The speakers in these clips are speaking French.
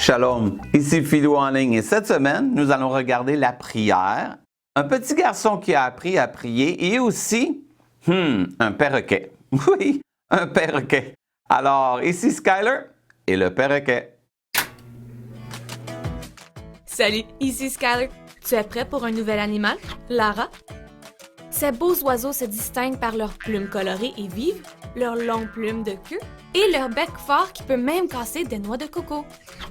Shalom, ici Philou en ligne et cette semaine, nous allons regarder la prière, un petit garçon qui a appris à prier et aussi, un perroquet. Oui, un perroquet. Alors, ici Skyler et le perroquet. Salut, ici Skyler. Tu es prêt pour un nouvel animal, Lara? Ces beaux oiseaux se distinguent par leurs plumes colorées et vives, leurs longues plumes de queue et leur bec fort qui peut même casser des noix de coco.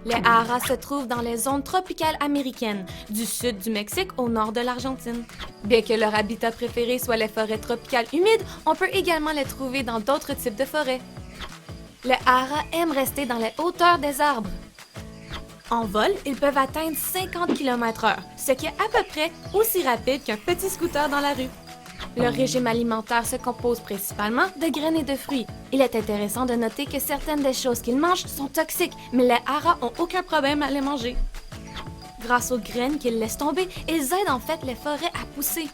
Les haras se trouvent dans les zones tropicales américaines, du sud du Mexique au nord de l'Argentine. Bien que leur habitat préféré soit les forêts tropicales humides, on peut également les trouver dans d'autres types de forêts. Les haras aiment rester dans les hauteurs des arbres. En vol, ils peuvent atteindre 50 km/h, ce qui est à peu près aussi rapide qu'un petit scooter dans la rue. Leur régime alimentaire se compose principalement de graines et de fruits. Il est intéressant de noter que certaines des choses qu'ils mangent sont toxiques, mais les haras ont aucun problème à les manger. Grâce aux graines qu'ils laissent tomber, ils aident en fait les forêts à pousser.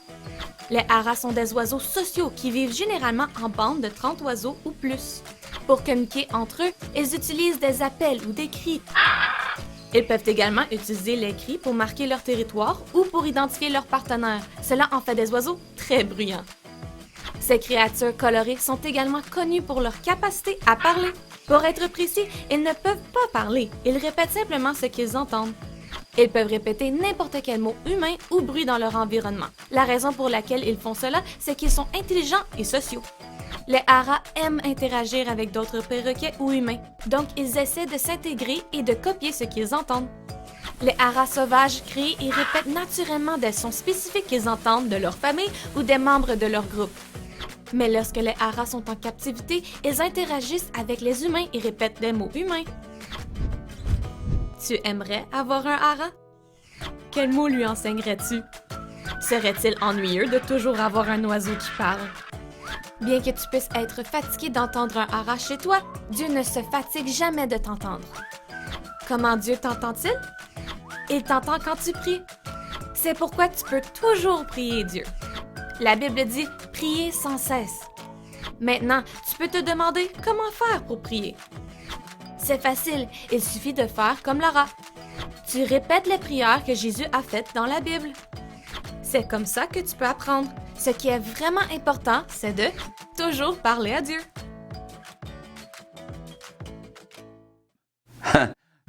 Les haras sont des oiseaux sociaux qui vivent généralement en bandes de 30 oiseaux ou plus. Pour communiquer entre eux, ils utilisent des appels ou des cris. Ils peuvent également utiliser les cris pour marquer leur territoire ou pour identifier leurs partenaires. Cela en fait des oiseaux très bruyants. Ces créatures colorées sont également connues pour leur capacité à parler. Pour être précis, ils ne peuvent pas parler. Ils répètent simplement ce qu'ils entendent. Ils peuvent répéter n'importe quel mot humain ou bruit dans leur environnement. La raison pour laquelle ils font cela, c'est qu'ils sont intelligents et sociaux. Les haras aiment interagir avec d'autres perroquets ou humains, donc ils essaient de s'intégrer et de copier ce qu'ils entendent. Les haras sauvages créent et répètent naturellement des sons spécifiques qu'ils entendent de leur famille ou des membres de leur groupe. Mais lorsque les haras sont en captivité, ils interagissent avec les humains et répètent des mots humains. Tu aimerais avoir un hara? Quel mot lui enseignerais-tu? Serait-il ennuyeux de toujours avoir un oiseau qui parle? Bien que tu puisses être fatigué d'entendre un hara chez toi, Dieu ne se fatigue jamais de t'entendre. Comment Dieu t'entend-il? Il t'entend quand tu pries. C'est pourquoi tu peux toujours prier Dieu. La Bible dit « prier sans cesse ». Maintenant, tu peux te demander comment faire pour prier. C'est facile, il suffit de faire comme Lara. Tu répètes les prières que Jésus a faites dans la Bible. C'est comme ça que tu peux apprendre. Ce qui est vraiment important, c'est de toujours parler à Dieu.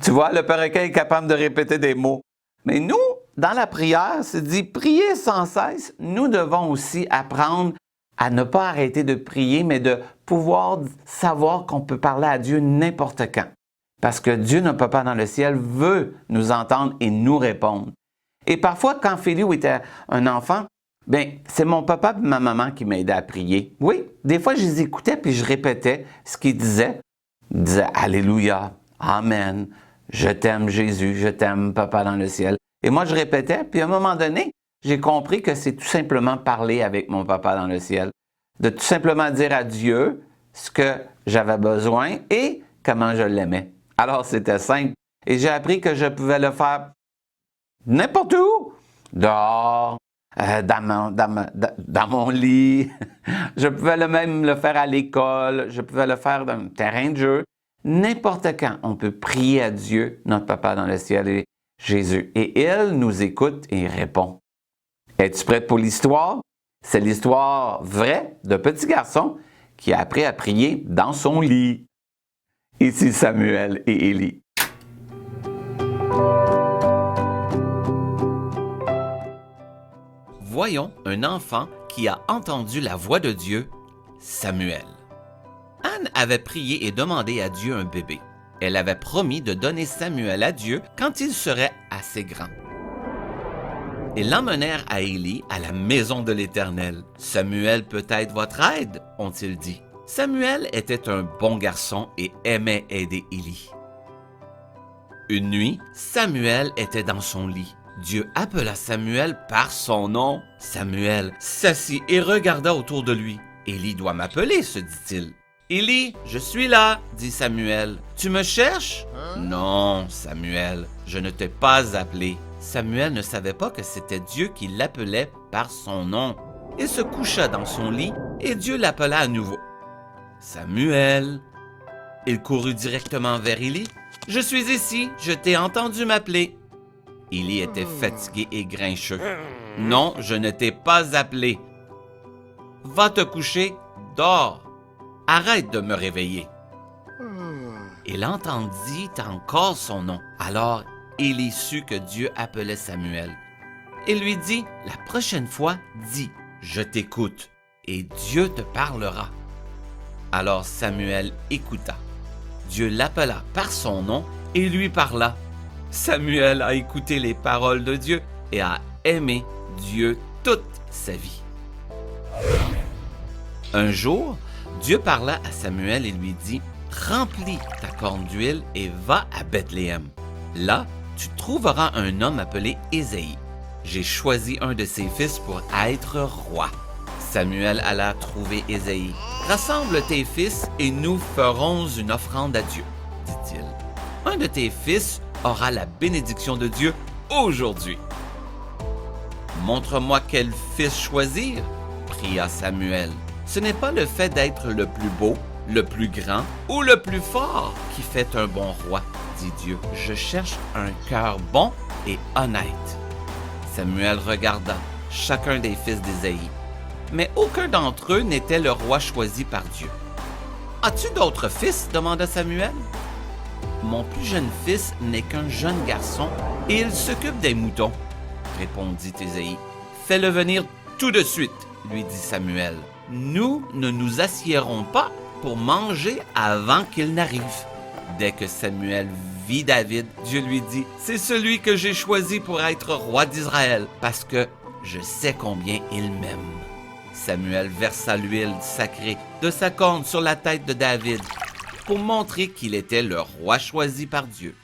Tu vois, le perroquet est capable de répéter des mots. Mais nous, dans la prière, c'est dit prier sans cesse. Nous devons aussi apprendre à ne pas arrêter de prier, mais de pouvoir savoir qu'on peut parler à Dieu n'importe quand. Parce que Dieu, notre Papa dans le ciel, veut nous entendre et nous répondre. Et parfois, quand Philou était un enfant, c'est mon papa et ma maman qui m'aidaient à prier. Oui, des fois, je les écoutais puis je répétais ce qu'ils disaient. Ils disaient « Alléluia, Amen, je t'aime Jésus, je t'aime Papa dans le ciel ». Et moi, je répétais, puis à un moment donné, j'ai compris que c'est tout simplement parler avec mon Papa dans le ciel. De tout simplement dire à Dieu ce que j'avais besoin et comment je l'aimais. Alors, c'était simple. Et j'ai appris que je pouvais le faire n'importe où, dehors, dans mon lit. Je pouvais même le faire à l'école, je pouvais le faire dans un terrain de jeu. N'importe quand, on peut prier à Dieu, notre Papa dans le ciel et Jésus. Et il nous écoute et répond. Es-tu prête pour l'histoire? C'est l'histoire vraie d'un petit garçon qui a appris à prier dans son lit. Ici Samuel et Élie. Voyons un enfant qui a entendu la voix de Dieu, Samuel. Anne avait prié et demandé à Dieu un bébé. Elle avait promis de donner Samuel à Dieu quand il serait assez grand. Ils l'emmenèrent à Élie, à la maison de l'Éternel. « Samuel peut être votre aide, ont-ils dit. » Samuel était un bon garçon et aimait aider Élie. Une nuit, Samuel était dans son lit. Dieu appela Samuel par son nom. Samuel s'assit et regarda autour de lui. « Élie doit m'appeler, se dit-il. »« Élie, je suis là, dit Samuel. Tu me cherches? »« Non, Samuel, je ne t'ai pas appelé. » Samuel ne savait pas que c'était Dieu qui l'appelait par son nom. Il se coucha dans son lit et Dieu l'appela à nouveau. « Samuel !» Il courut directement vers Élie. Je suis ici, je t'ai entendu m'appeler. » Élie était fatigué et grincheux. « Non, je ne t'ai pas appelé. Va te coucher, dors. Arrête de me réveiller. » Il entendit encore son nom. Alors Élie sut que Dieu appelait Samuel. Il lui dit, « La prochaine fois, dis, je t'écoute, et Dieu te parlera. » Alors Samuel écouta. Dieu l'appela par son nom et lui parla. Samuel a écouté les paroles de Dieu et a aimé Dieu toute sa vie. Un jour, Dieu parla à Samuel et lui dit, « Remplis ta corne d'huile et va à Bethléem. Là, tu trouveras un homme appelé Ésaïe. J'ai choisi un de ses fils pour être roi. » Samuel alla trouver Ésaïe. « Rassemble tes fils et nous ferons une offrande à Dieu, dit-il. Un de tes fils aura la bénédiction de Dieu aujourd'hui. » « Montre-moi quel fils choisir, pria Samuel. Ce n'est pas le fait d'être le plus beau, le plus grand ou le plus fort qui fait un bon roi, dit Dieu. Je cherche un cœur bon et honnête. Samuel regarda chacun des fils d'Ésaïe, mais aucun d'entre eux n'était le roi choisi par Dieu. « As-tu d'autres fils? » demanda Samuel. « Mon plus jeune fils n'est qu'un jeune garçon et il s'occupe des moutons, répondit Ésaïe. « Fais-le venir tout de suite, lui dit Samuel. Nous ne nous assiérons pas pour manger avant qu'il n'arrive. » Dès que Samuel vit David, Dieu lui dit, « C'est celui que j'ai choisi pour être roi d'Israël, parce que je sais combien il m'aime. » Samuel versa l'huile sacrée de sa corne sur la tête de David pour montrer qu'il était le roi choisi par Dieu.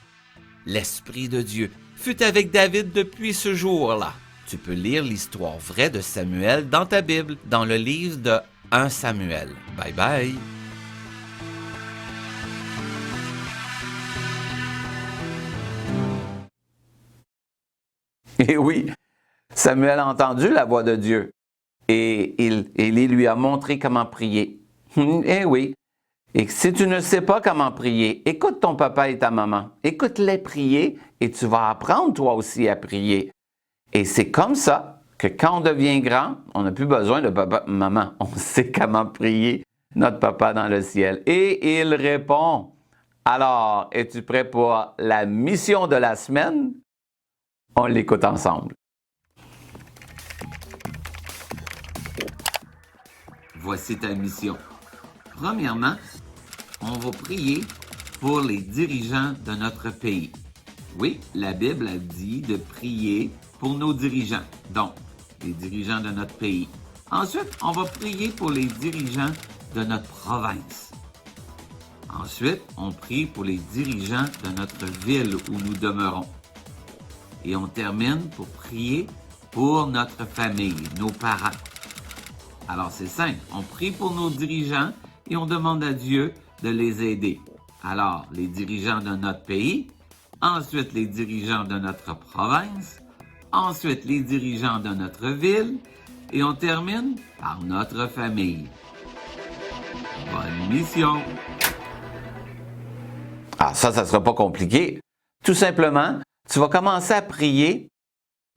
L'Esprit de Dieu fut avec David depuis ce jour-là. Tu peux lire l'histoire vraie de Samuel dans ta Bible, dans le livre de 1 Samuel. Bye bye! Et oui, Samuel a entendu la voix de Dieu et Élie lui a montré comment prier. Eh oui, et si tu ne sais pas comment prier, écoute ton papa et ta maman. Écoute-les prier et tu vas apprendre toi aussi à prier. Et c'est comme ça que quand on devient grand, on n'a plus besoin de papa et maman. On sait comment prier notre papa dans le ciel. Et il répond. Alors, es-tu prêt pour la mission de la semaine? On l'écoute ensemble. Voici ta mission. Premièrement, on va prier pour les dirigeants de notre pays. Oui, la Bible a dit de prier pour nos dirigeants, donc les dirigeants de notre pays. Ensuite, on va prier pour les dirigeants de notre province. Ensuite, on prie pour les dirigeants de notre ville où nous demeurons. Et on termine pour prier pour notre famille, nos parents. Alors c'est simple, on prie pour nos dirigeants et on demande à Dieu de les aider. Alors, les dirigeants de notre pays, ensuite les dirigeants de notre province, ensuite les dirigeants de notre ville et on termine par notre famille. Bonne mission! Ah, ça ne sera pas compliqué. Tout simplement, tu vas commencer à prier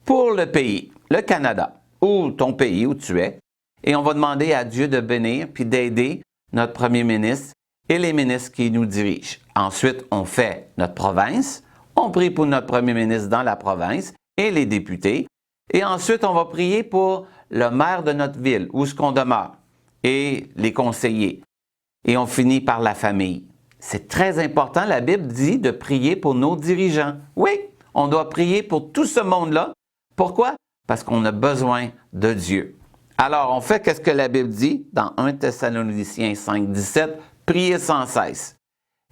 pour le pays, le Canada, ou ton pays où tu es, et on va demander à Dieu de bénir puis d'aider notre premier ministre et les ministres qui nous dirigent. Ensuite, on fait notre province, on prie pour notre premier ministre dans la province et les députés, et ensuite, on va prier pour le maire de notre ville, où est-ce qu'on demeure, et les conseillers, et on finit par la famille. C'est très important, la Bible dit de prier pour nos dirigeants. Oui, on doit prier pour tout ce monde-là. Pourquoi? Parce qu'on a besoin de Dieu. Alors, on fait qu'est-ce que la Bible dit dans 1 Thessaloniciens 5, 17, priez sans cesse.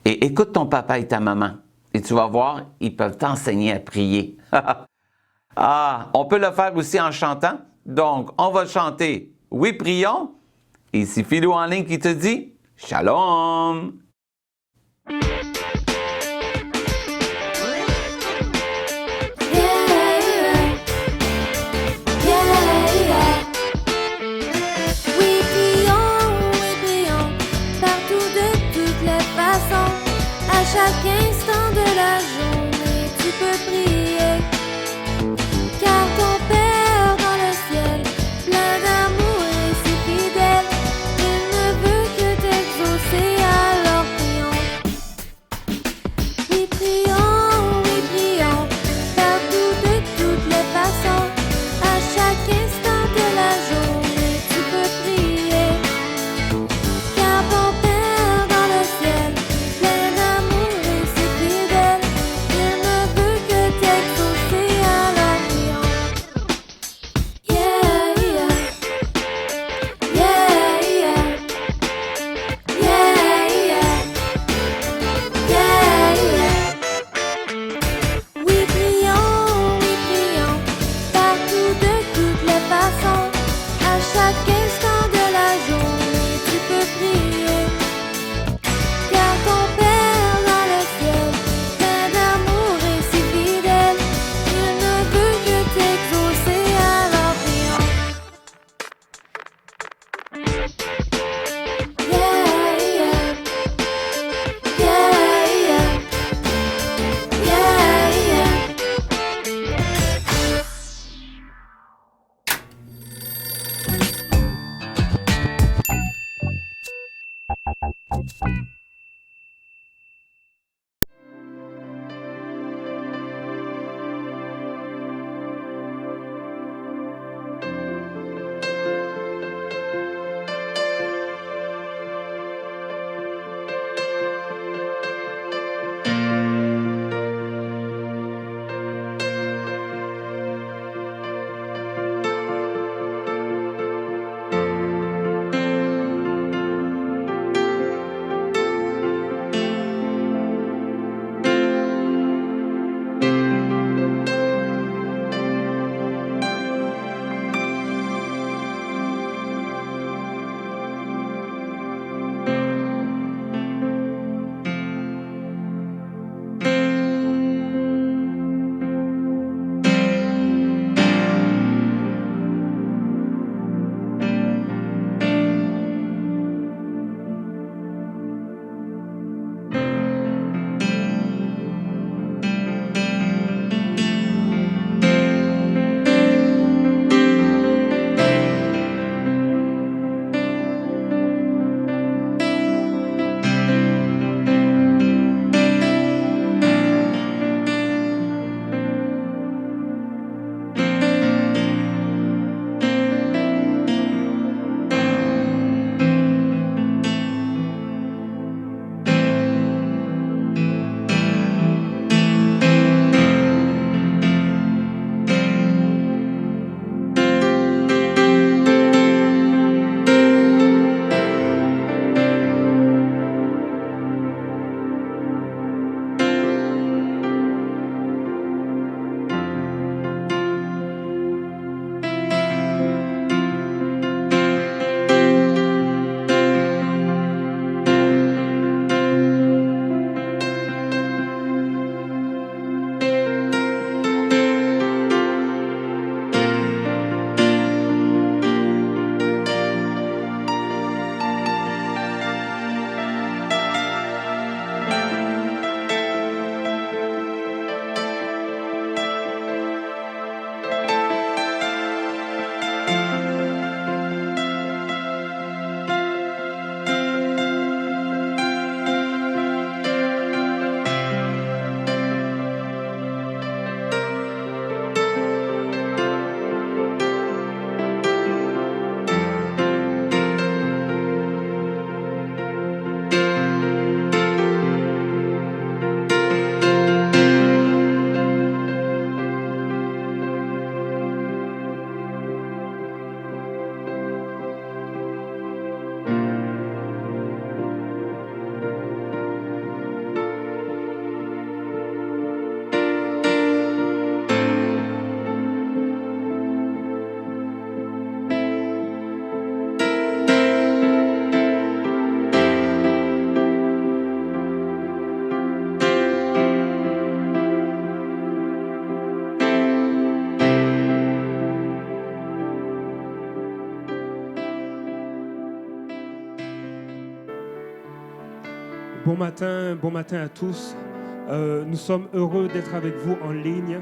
Et écoute ton papa et ta maman. Et tu vas voir, ils peuvent t'enseigner à prier. Ah, on peut le faire aussi en chantant. Donc, on va chanter « Oui, prions ». Et c'est Philou en ligne qui te dit « Shalom ». À chaque instant de la journée, tu peux prier. Car ton Père dans le ciel, plein d'amour et si fidèle, il ne veut que t'exaucer, alors prions. Oui, prions, partout de toutes les façons, à chaque instant de la journée, tu peux prier. Car ton Père dans le ciel, plein d'amour et si fidèle, il ne veut que t'exaucer, alors prions. Yeah, yeah, yeah, yeah, yeah, yeah, yeah. Oui, prions, partout de toutes les façons, à chaque instant de la journée, tu peux prier. Car ton Père dans le ciel, plein d'amour et si fidèle, il ne veut que t'exaucer, alors prions. Yeah, yeah, yeah, yeah, yeah, yeah. Bon matin à tous. Nous sommes heureux d'être avec vous en ligne,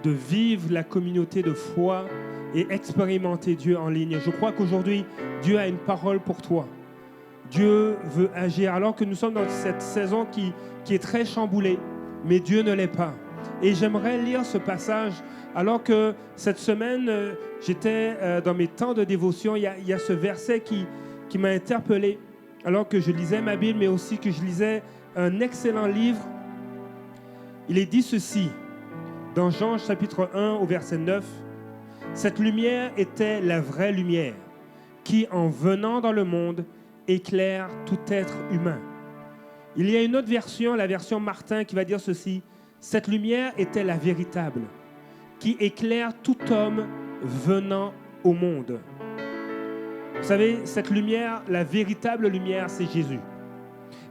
de vivre la communauté de foi et expérimenter Dieu en ligne. Je crois qu'aujourd'hui, Dieu a une parole pour toi. Dieu veut agir alors que nous sommes dans cette saison qui est très chamboulée, mais Dieu ne l'est pas. Et j'aimerais lire ce passage alors que cette semaine, j'étais dans mes temps de dévotion. Il y a ce verset qui m'a interpellé alors que je lisais ma Bible, mais aussi que je lisais un excellent livre. Il est dit ceci, dans Jean chapitre 1 au verset 9, « Cette lumière était la vraie lumière, qui, en venant dans le monde, éclaire tout être humain. » Il y a une autre version, la version Martin, qui va dire ceci, « Cette lumière était la véritable, qui éclaire tout homme venant au monde. » Vous savez, cette lumière, la véritable lumière, c'est Jésus.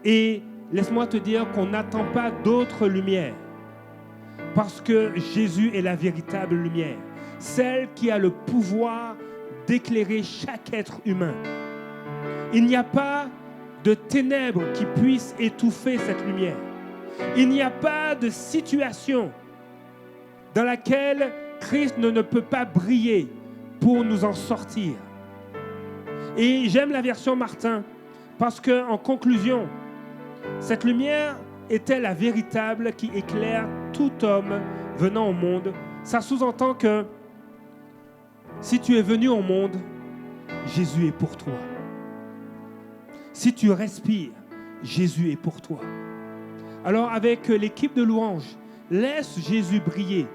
Et laisse-moi te dire qu'on n'attend pas d'autres lumières, parce que Jésus est la véritable lumière, celle qui a le pouvoir d'éclairer chaque être humain. Il n'y a pas de ténèbres qui puissent étouffer cette lumière. Il n'y a pas de situation dans laquelle Christ ne peut pas briller pour nous en sortir. Et j'aime la version Martin parce qu'en conclusion, cette lumière était la véritable qui éclaire tout homme venant au monde. Ça sous-entend que si tu es venu au monde, Jésus est pour toi. Si tu respires, Jésus est pour toi. Alors avec l'équipe de louanges, laisse Jésus briller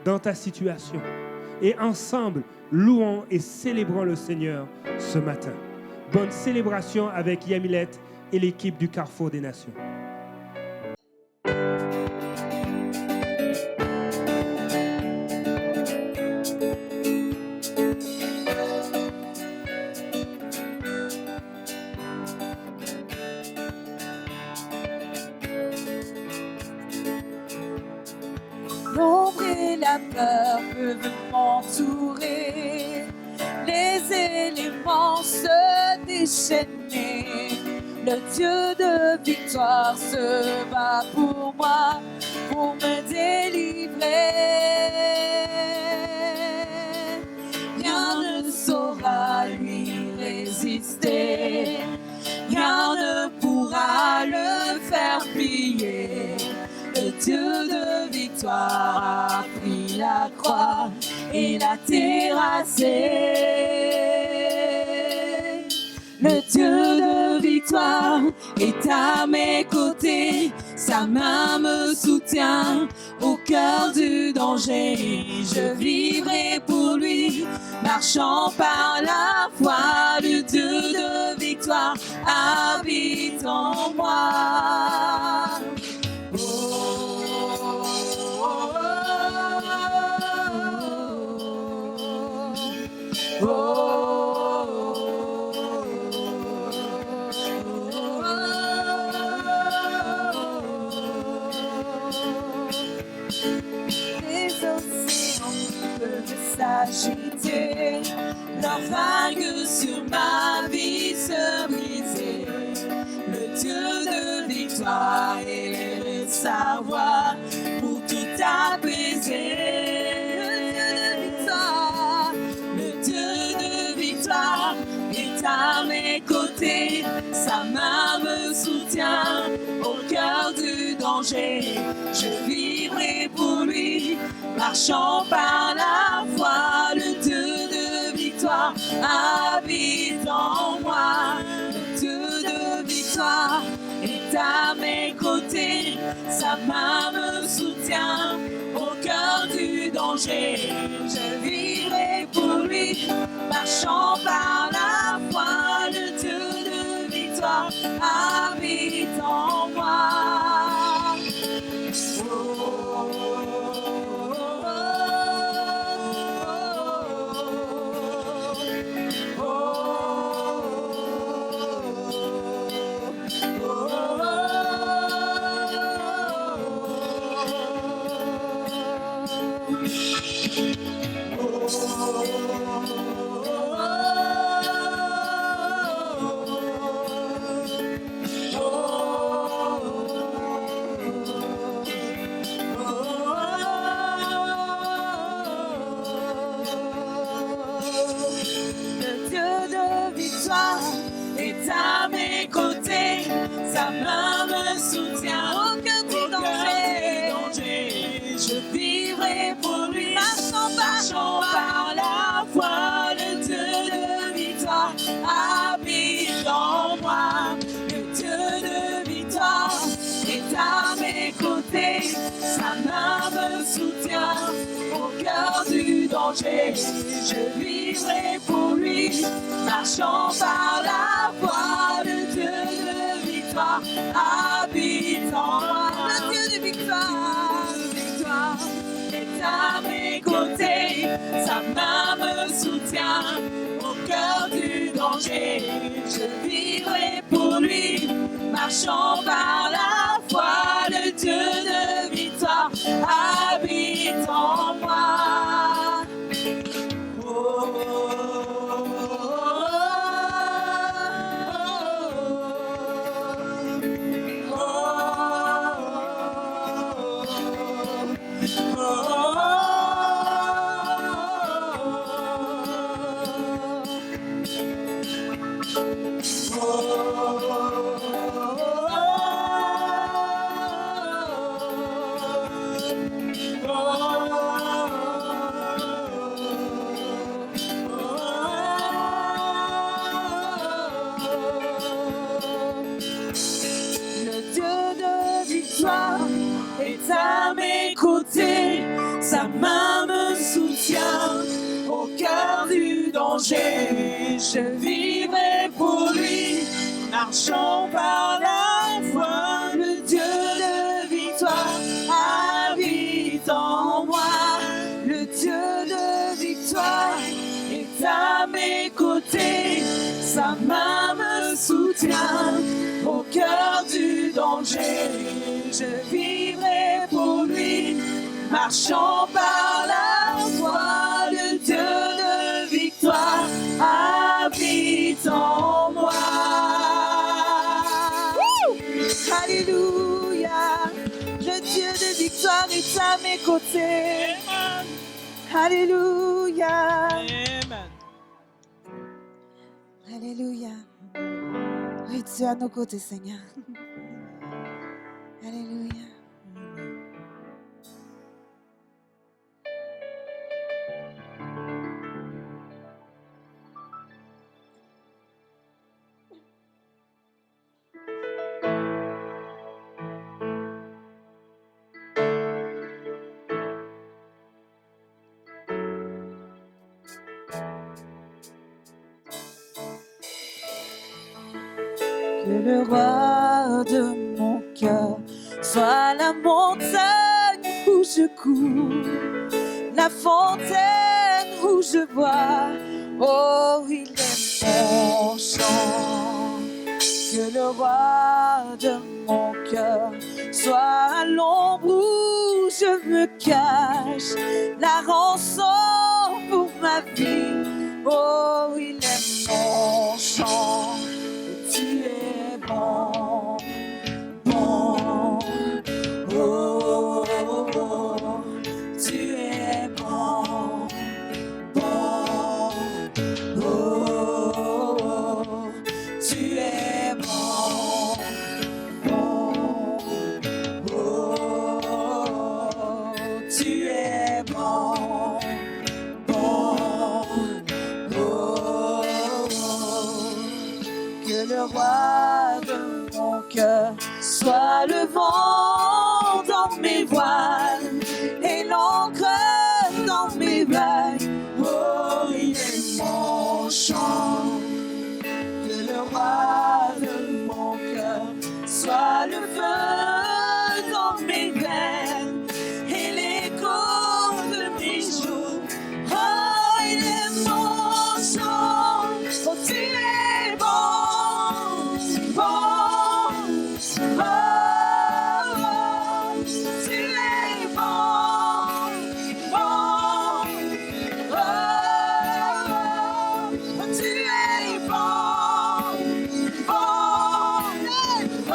dans ta situation. Et ensemble, louons et célébrons le Seigneur ce matin. Bonne célébration avec Yamilette et l'équipe du Carrefour des Nations. L'ombre et la peur peuvent m'entourer, les éléments se déchaîner. Le Dieu de victoire se bat pour moi, pour me délivrer. Rien ne saura lui résister, rien ne pourra le faire plier. Le Dieu de victoire a pris la croix et l'a terrassé. Le Dieu de victoire est à mes côtés, sa main me soutient au cœur du danger. Je vivrai pour lui, marchant par la foi. Le Dieu de victoire habite en moi. Les océans peuvent s'agiter, leurs vagues sur ma vie se briser. Le Dieu de victoire élève sa voix pour tout apaiser. Le Dieu de victoire est à mes côtés, sa main me soutient au cœur du danger. Je vivrai pour lui, marchant par la foi. Le Dieu de victoire habite en moi. Le Dieu de victoire est à mes côtés, sa main me soutient au cœur du danger. Je vivrai pour lui, marchant par la foi. Le Dieu de victoire habite en moi. Oh, sa main me soutient. Au cœur du danger, je vivrai pour lui. Marchons par la foi, le Dieu de victoire habite en moi. Le Dieu de victoire est à mes côtés, sa main me soutient. Au cœur du danger, je vivrai pour lui. Marchons par la foi, le Dieu de victoire habite en moi. Le Dieu de victoire est à mes côtés, sa main me soutient. Au cœur du danger, je vivrai pour lui. Marchons par la foi, le Dieu de victoire habite en moi. À mes côtés, sa main me soutient. Au cœur du danger, je vivrai pour lui. Marchons par la foi, le Dieu de victoire habite en moi. Le Dieu de victoire est à mes côtés, sa main me soutient. Au cœur du danger, je vivrai pour lui. Marchons par la foi, le Dieu de victoire habite en moi. Alléluia, le Dieu de victoire est à mes côtés. Alléluia. Alléluia. Oui, tu es à nos côtés, Seigneur. Alléluia. Que le roi de mon cœur soit la montagne où je cours, la fontaine où je bois. Oh, il est mon chant. Que le roi de mon cœur soit à l'ombre où je me cache, la rançon pour ma vie. Oh, il est mon chant. Tu es bon, bon, oh, oh, oh. Tu es bon, bon, oh, oh, oh. Tu es bon, bon, oh, oh, oh. Tu es bon, bon, oh, oh, oh. Que le roi de mon cœur soit le vent dans mes voiles et l'encre dans mes vagues. Oh, il est mon chant. Que le roi de mon cœur soit le feu dans mes veines et l'écho de mes jours. Oh, il est mon chant. Oh, tu es bon, bon, oh, oh, tu es bon, bon, oh, oh, tu es bon, bon, oh, oh,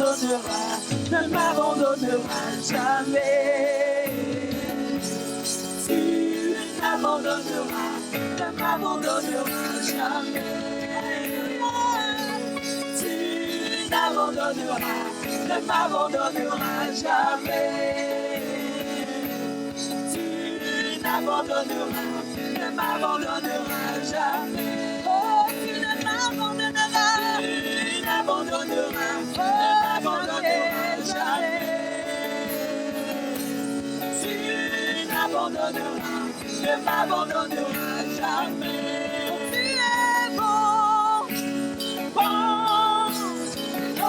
ne m'abandonnera jamais. Tu n'abandonneras jamais. Tu n'abandonneras jamais. Tu ne m'abandonneras jamais. Oh, tu ne m'abandonneras jamais. Tu ne m'abandonneras jamais. Tu es bon, bon, oh,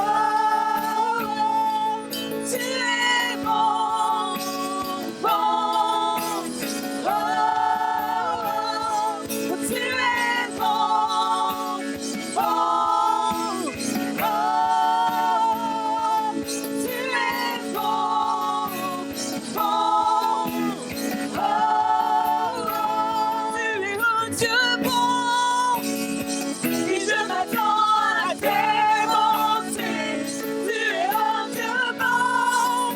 tu es bon, bon, oh, tu es bon, bon, oh, tu es bon, bon, oh, tu es un Dieu bon, et je m'attends à tes bontés. Tu es un Dieu bon,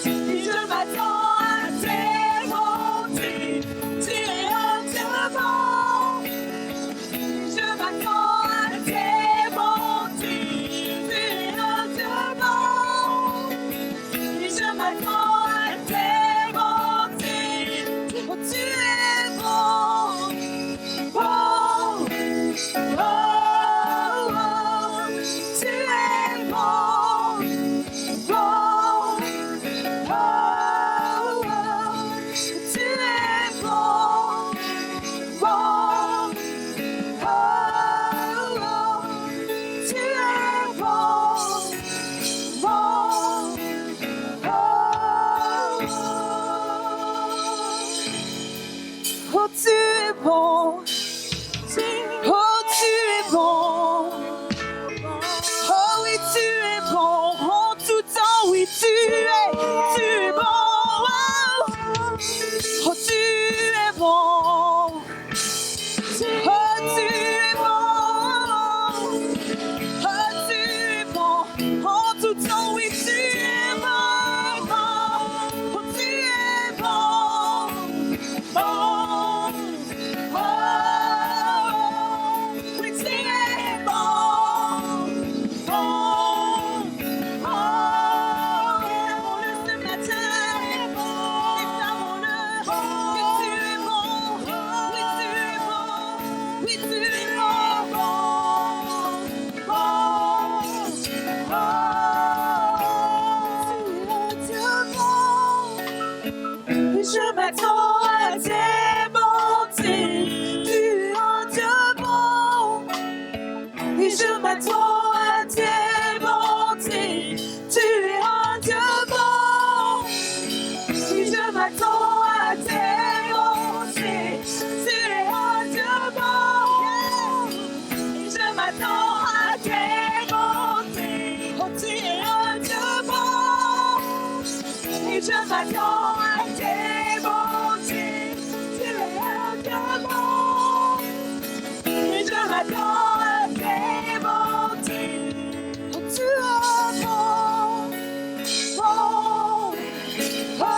et je m'attends à tes bontés. Tu es un Dieu bon, je m'attends à tes bontés. Tu es un Dieu bon, et je m'attends à tes bontés. Oh, tu es bon, bon, oh, tu es bon, bon, oh, tu es bon, bon, tu es bon, bon, oh, tu es bon, oh, tu es bon, oh oui, tu es bon, en tout temps, oui, tu es bon, oh, tu es bon, oh, tu es bon, oh, tu es bon, en tout temps, oui, tu es bon, oh, tu es bon, bon, oh, oui, tu es bon, bon, oh, déclarons-le ce matin, déclarons-le, oui, tu es bon, oui, tu es bon, oui, tu es bon, bon, bon, oh, tu es un Dieu bon, et je m'attends à tes bontés. Tu es un Dieu bon, et je m'attends à tes bontés. Tu es un Dieu bon, et je m'attends à tes bontés. Tu es un Dieu bon, et je m'attends à tes bontés. Oh, tu es un Dieu bon, et je m'attends à tes bontés. Tu es un Dieu bon, et je m'attends à tes bontés. Oh, tu es bon, bon, oh,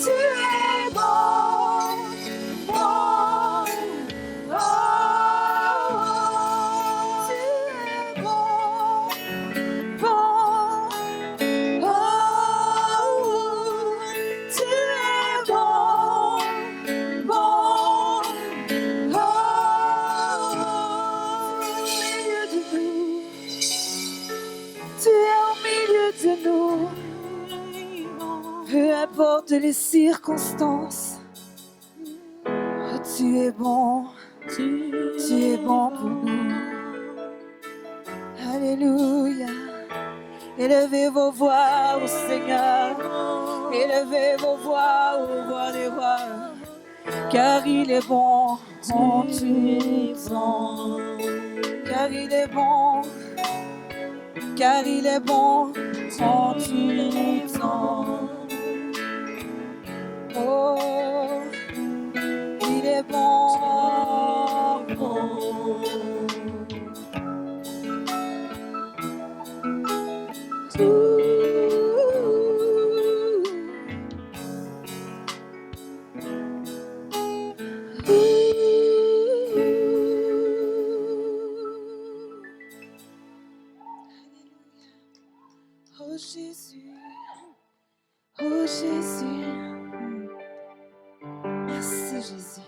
tu es bon, bon, oh, tu es bon, bon, oh, tu es bon, bon, au milieu de nous, peu importe les circonstances, oh, tu es bon, tu es bon pour nous. Alléluia. Élevez vos voix au Seigneur, élevez vos voix au roi des rois, car il est bon en tout temps, car il est bon, car il est bon en tout temps. Oh, il est bon, bon. Jésus, oh Jésus. Merci Jésus.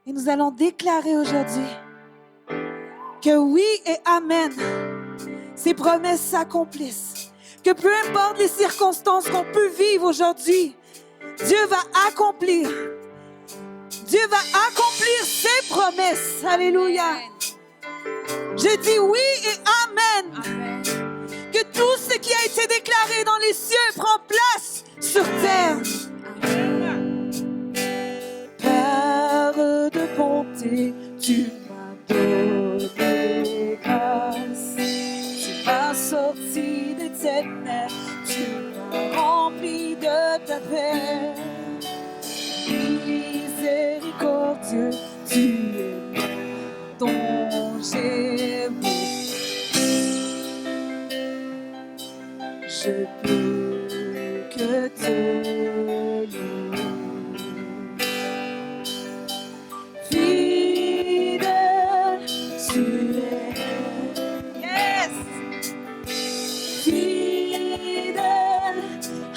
Et nous allons déclarer aujourd'hui que oui et amen, ces promesses s'accomplissent. Que peu importe les circonstances qu'on peut vivre aujourd'hui, Dieu va accomplir. Dieu va accomplir ses promesses. Alléluia. Je dis oui et amen. Que tout ce qui a été déclaré dans les cieux prend place sur terre. Père de bonté, tu m'as donné grâce. Tu m'as sorti des ténèbres, tu m'as rempli de ta paix. Miséricordieux, tu es ton Jésus. Je peux que te louer. Fidèle, tu es. Yes! Fidèle,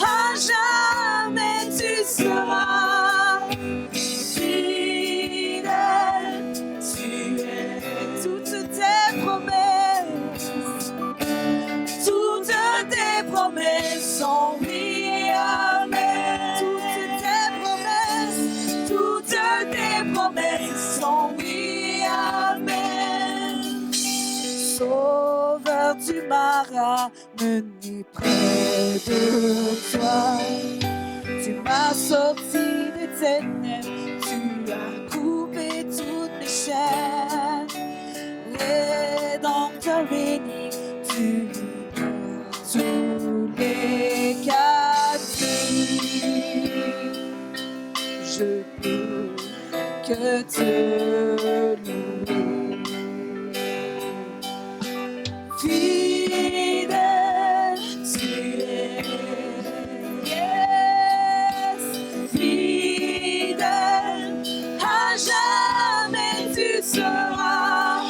à jamais tu seras. Fidèle, tu es. Toutes tes promesses. Toutes tes promesses sont oui, amen. Toutes tes promesses sont oui, amen. Sauveur, tu m'as ramené près de toi. Tu m'as sorti des ténèbres, tu as coupé toutes mes chaînes. Rédempteur béni, tu tous les captifs, je peux que te louer. Fidèle, tu es. Yes, fidèle, à jamais tu seras.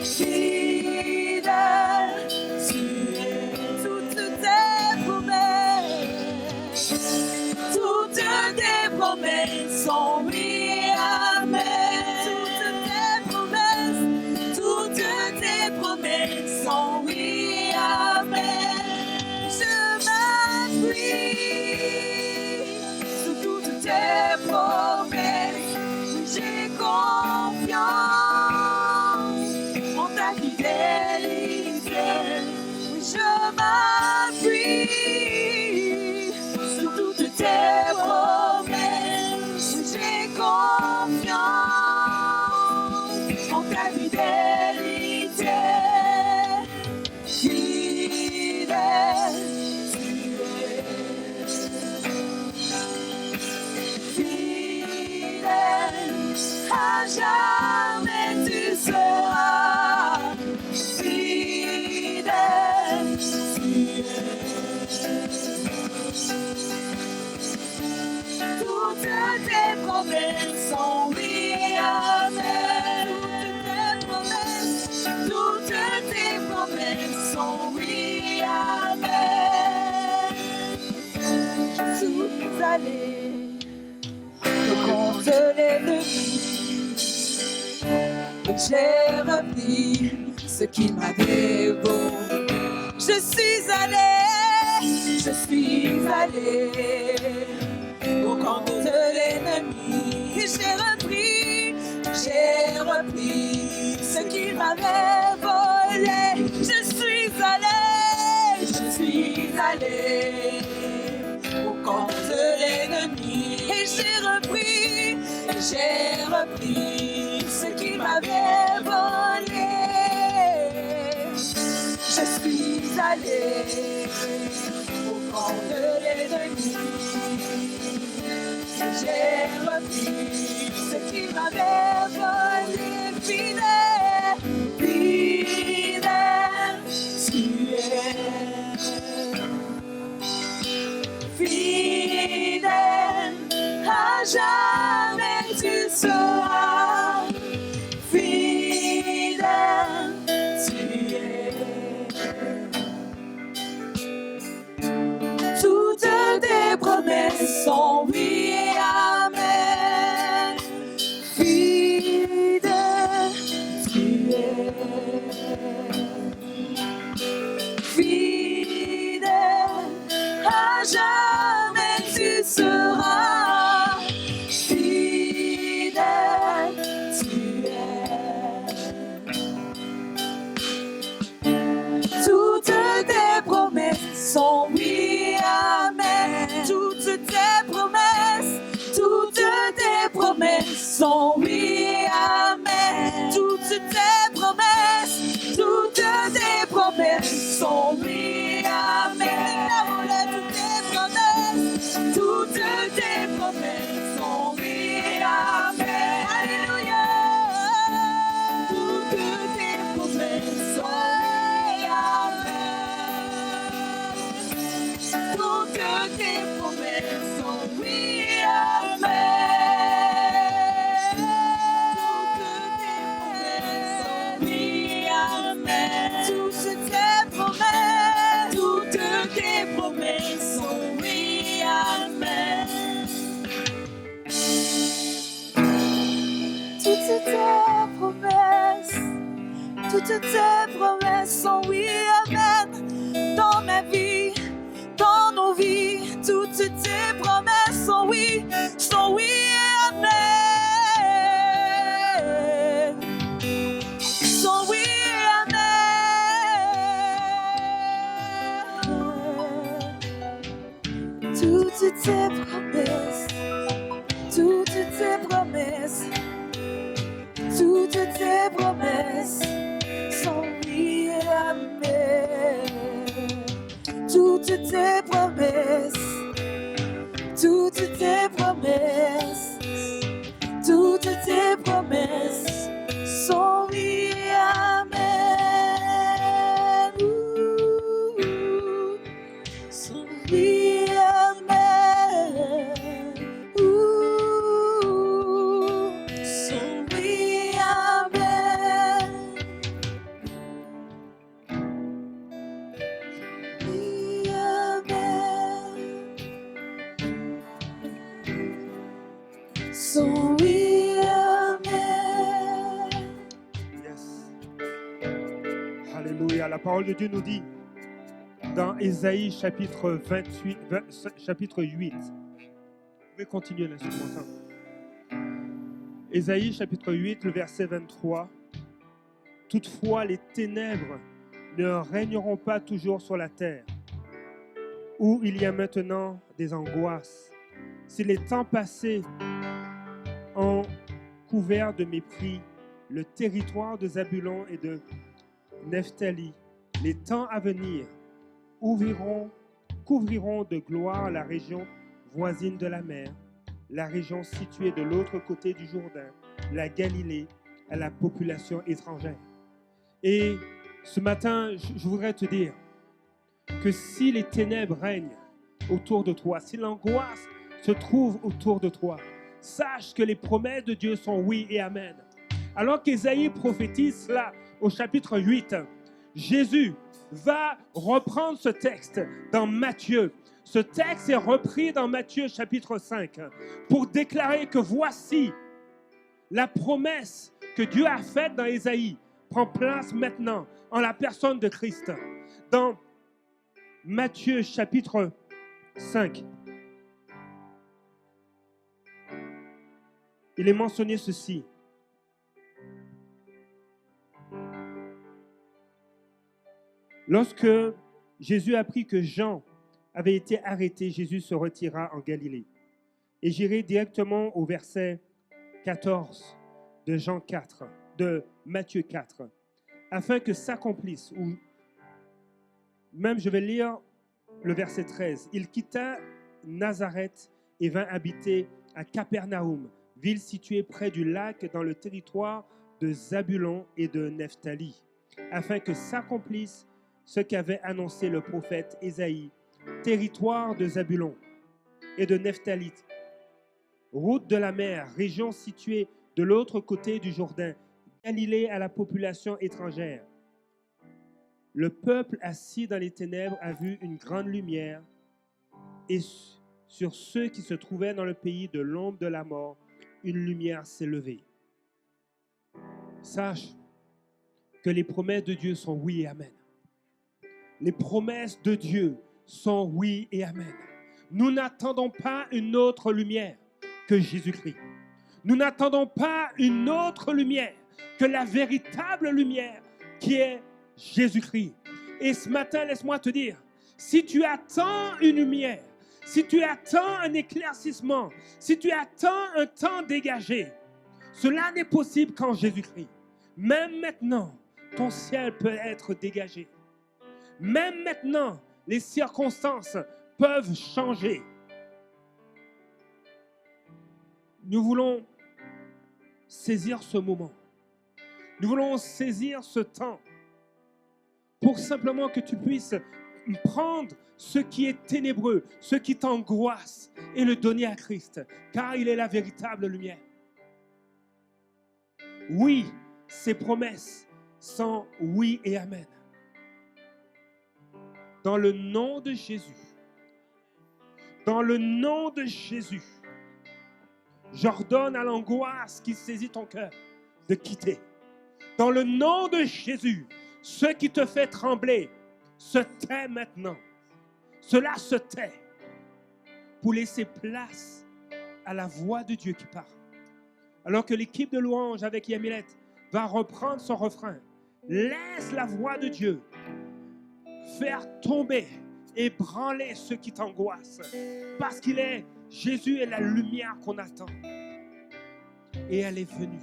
Fidèle, tu es. Toutes tes promesses sont oui, amen. Toutes tes promesses sont oui, amen. Je m'appuie sur toutes tes promesses. J'ai confiance en ta fidélité. Je m'appuie sur toutes tes promesses. J'ai confiance en ta fidélité. Fidèle, tu es. Fidèle, à jamais tu seras. Fidèle, tu es. Toutes tes promesses sont oui, amen. Toutes tes promesses sont oui, amen. Je suis allé contre l'ennemi et j'ai repris ce qu'il m'avait volé. Je suis allé au camp de l'ennemi et j'ai repris ce qu'il m'avait volé. Je suis allé au camp de l'ennemi et j'ai repris ce qu'il m'avait volé. Je suis allé au camp de l'ennemi. J'ai repris ce qu'il m'avait volé. Fidèle, fidèle, tu es. Fidèle, à jamais tu seras. Fidèle, tu es. toutes tes promesses sont oui, amen. Toutes tes promesses sont oui, amen. Toutes tes promesses sont oui, amen. Toutes tes promesses sont oui, amen. Dans ma vie, dans nos vies, toutes tes promesses sont oui, amen. Sont oui, amen. Toutes tes promesses, toutes tes promesses, toutes tes promesses sont oui, amen. Toutes tes promesses, toutes tes promesses, toutes tes promesses sont oui, amen. Sont oui, amen. Sont oui, amen. Oui, amen. Sont oui, amen. Yes. Alléluia. La parole de Dieu nous dit dans Ésaïe chapitre 8. Vous pouvez continuer l'instrumental. Ésaïe chapitre 8, le verset 23. Toutefois, les ténèbres ne régneront pas toujours sur la terre, où il y a maintenant des angoisses. Si les temps passés ont couvert de mépris le territoire de Zabulon et de Nephtali, les temps à venir couvriront de gloire la région voisine de la mer, la région située de l'autre côté du Jourdain, la Galilée, à la population étrangère. Et ce matin, je voudrais te dire que si les ténèbres règnent autour de toi, si l'angoisse se trouve autour de toi, sache que les promesses de Dieu sont oui et amen. Alors qu'Ésaïe prophétise cela au chapitre 8, Jésus va reprendre ce texte dans Matthieu. Ce texte est repris dans Matthieu chapitre 5 pour déclarer que voici la promesse que Dieu a faite dans Ésaïe prend place maintenant en la personne de Christ. Dans Matthieu chapitre 5, il est mentionné ceci. Lorsque Jésus apprit que Jean avait été arrêté, Jésus se retira en Galilée. Et j'irai directement au verset 14 de Matthieu 4, afin que s'accomplisse, ou même je vais lire le verset 13. Il quitta Nazareth et vint habiter à Capernaum, ville située près du lac dans le territoire de Zabulon et de Nephtali, afin que s'accomplisse ce qu'avait annoncé le prophète Ésaïe, territoire de Zabulon et de Nephtali, route de la mer, région située de l'autre côté du Jourdain, Galilée à la population étrangère. Le peuple assis dans les ténèbres a vu une grande lumière, et sur ceux qui se trouvaient dans le pays de l'ombre de la mort, une lumière s'est levée. Sache que les promesses de Dieu sont oui et amen. Les promesses de Dieu sont oui et amen. Nous n'attendons pas une autre lumière que Jésus-Christ. Nous n'attendons pas une autre lumière que la véritable lumière qui est Jésus-Christ. Et ce matin, laisse-moi te dire, si tu attends une lumière, si tu attends un éclaircissement, si tu attends un temps dégagé, cela n'est possible qu'en Jésus-Christ. Même maintenant, ton ciel peut être dégagé. Même maintenant, les circonstances peuvent changer. Nous voulons saisir ce moment. Nous voulons saisir ce temps pour simplement que tu puisses prendre ce qui est ténébreux, ce qui t'angoisse et le donner à Christ, car il est la véritable lumière. Oui, ses promesses sont oui et amen. Dans le nom de Jésus, dans le nom de Jésus, j'ordonne à l'angoisse qui saisit ton cœur de quitter. Dans le nom de Jésus, ce qui te fait trembler se tait maintenant. Cela se tait pour laisser place à la voix de Dieu qui parle. Alors que l'équipe de louange avec Yamilette va reprendre son refrain, laisse la voix de Dieu faire tomber, ébranler ce qui t'angoisse. Parce qu'il est, Jésus est la lumière qu'on attend. Et elle est venue.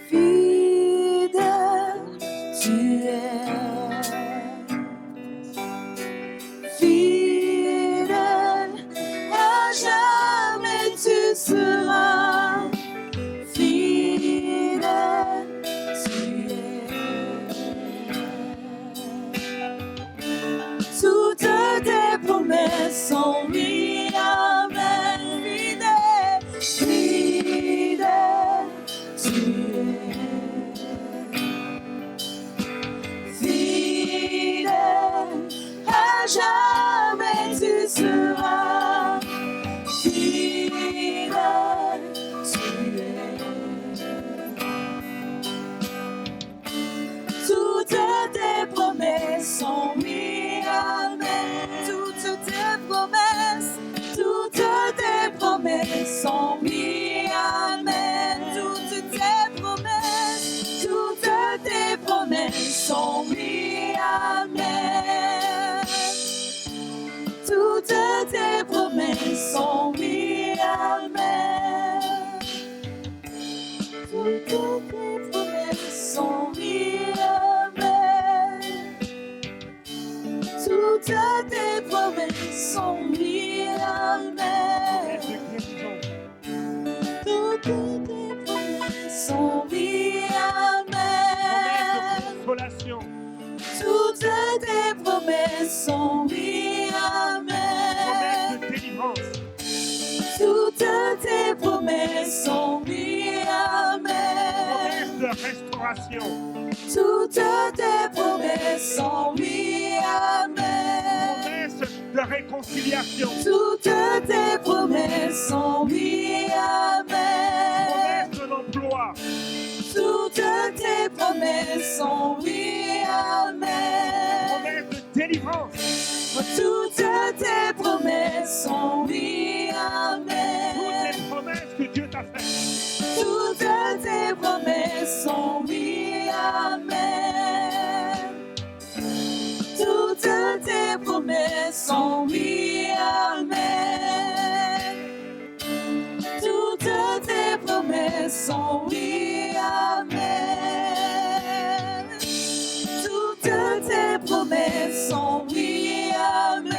Fidèle, tu es. Fidèle, à jamais tu seras. Fidèle, tu es. Toutes tes promesses sont oui, amen. Fidèle, fidèle, tu es. Fidèle, à jamais tu seras. Fidèle, tu es. Toutes tes promesses sont oui, amen. Toutes tes promesses sont oui, amen. Toutes tes promesses sont oui, amen. Toutes tes promesses sont oui, amen. Toutes tes promesses sont oui, amen. Toutes tes promesses sont oui, amen. Toutes tes promesses sont oui, amen. Consolation. Toutes tes promesses sont oui, amen. Promesse de délivrance. Toutes tes promesses sont oui, amen. Promesse de restauration. Toutes tes promesses sont oui, amen. Promesse de réconciliation. Toutes tes promesses sont oui, amen. Promesse de l'emploi. Toutes tes promesses sont oui, amen. Promesse de délivrance. Toutes tes promesses sont oui, amen. Toutes les promesses que Dieu t'a faites. Toutes tes promesses sont oui, amen. Toutes tes promesses sont oui, amen. Toutes tes promesses sont oui, amen. Toutes tes promesses sont oui, amen.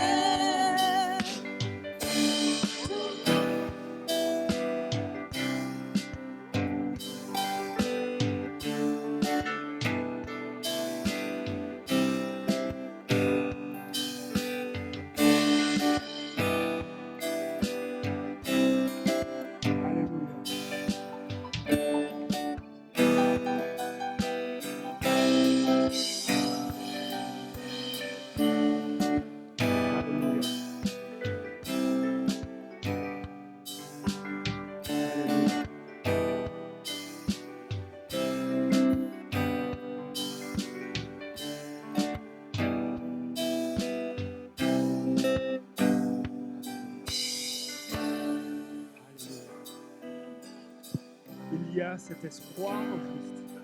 Il y a cet espoir en Christ.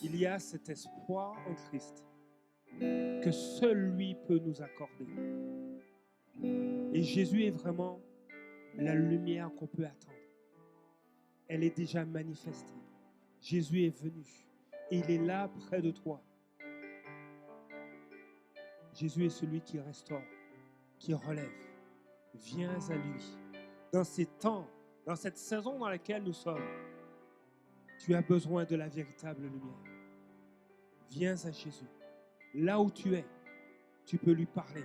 Il y a cet espoir en Christ que seul lui peut nous accorder. Et Jésus est vraiment la lumière qu'on peut attendre. Elle est déjà manifestée. Jésus est venu et il est là près de toi. Jésus est celui qui restaure, qui relève. Viens à lui. Dans ces temps dans cette saison dans laquelle nous sommes, tu as besoin de la véritable lumière. Viens à Jésus. Là où tu es, tu peux lui parler.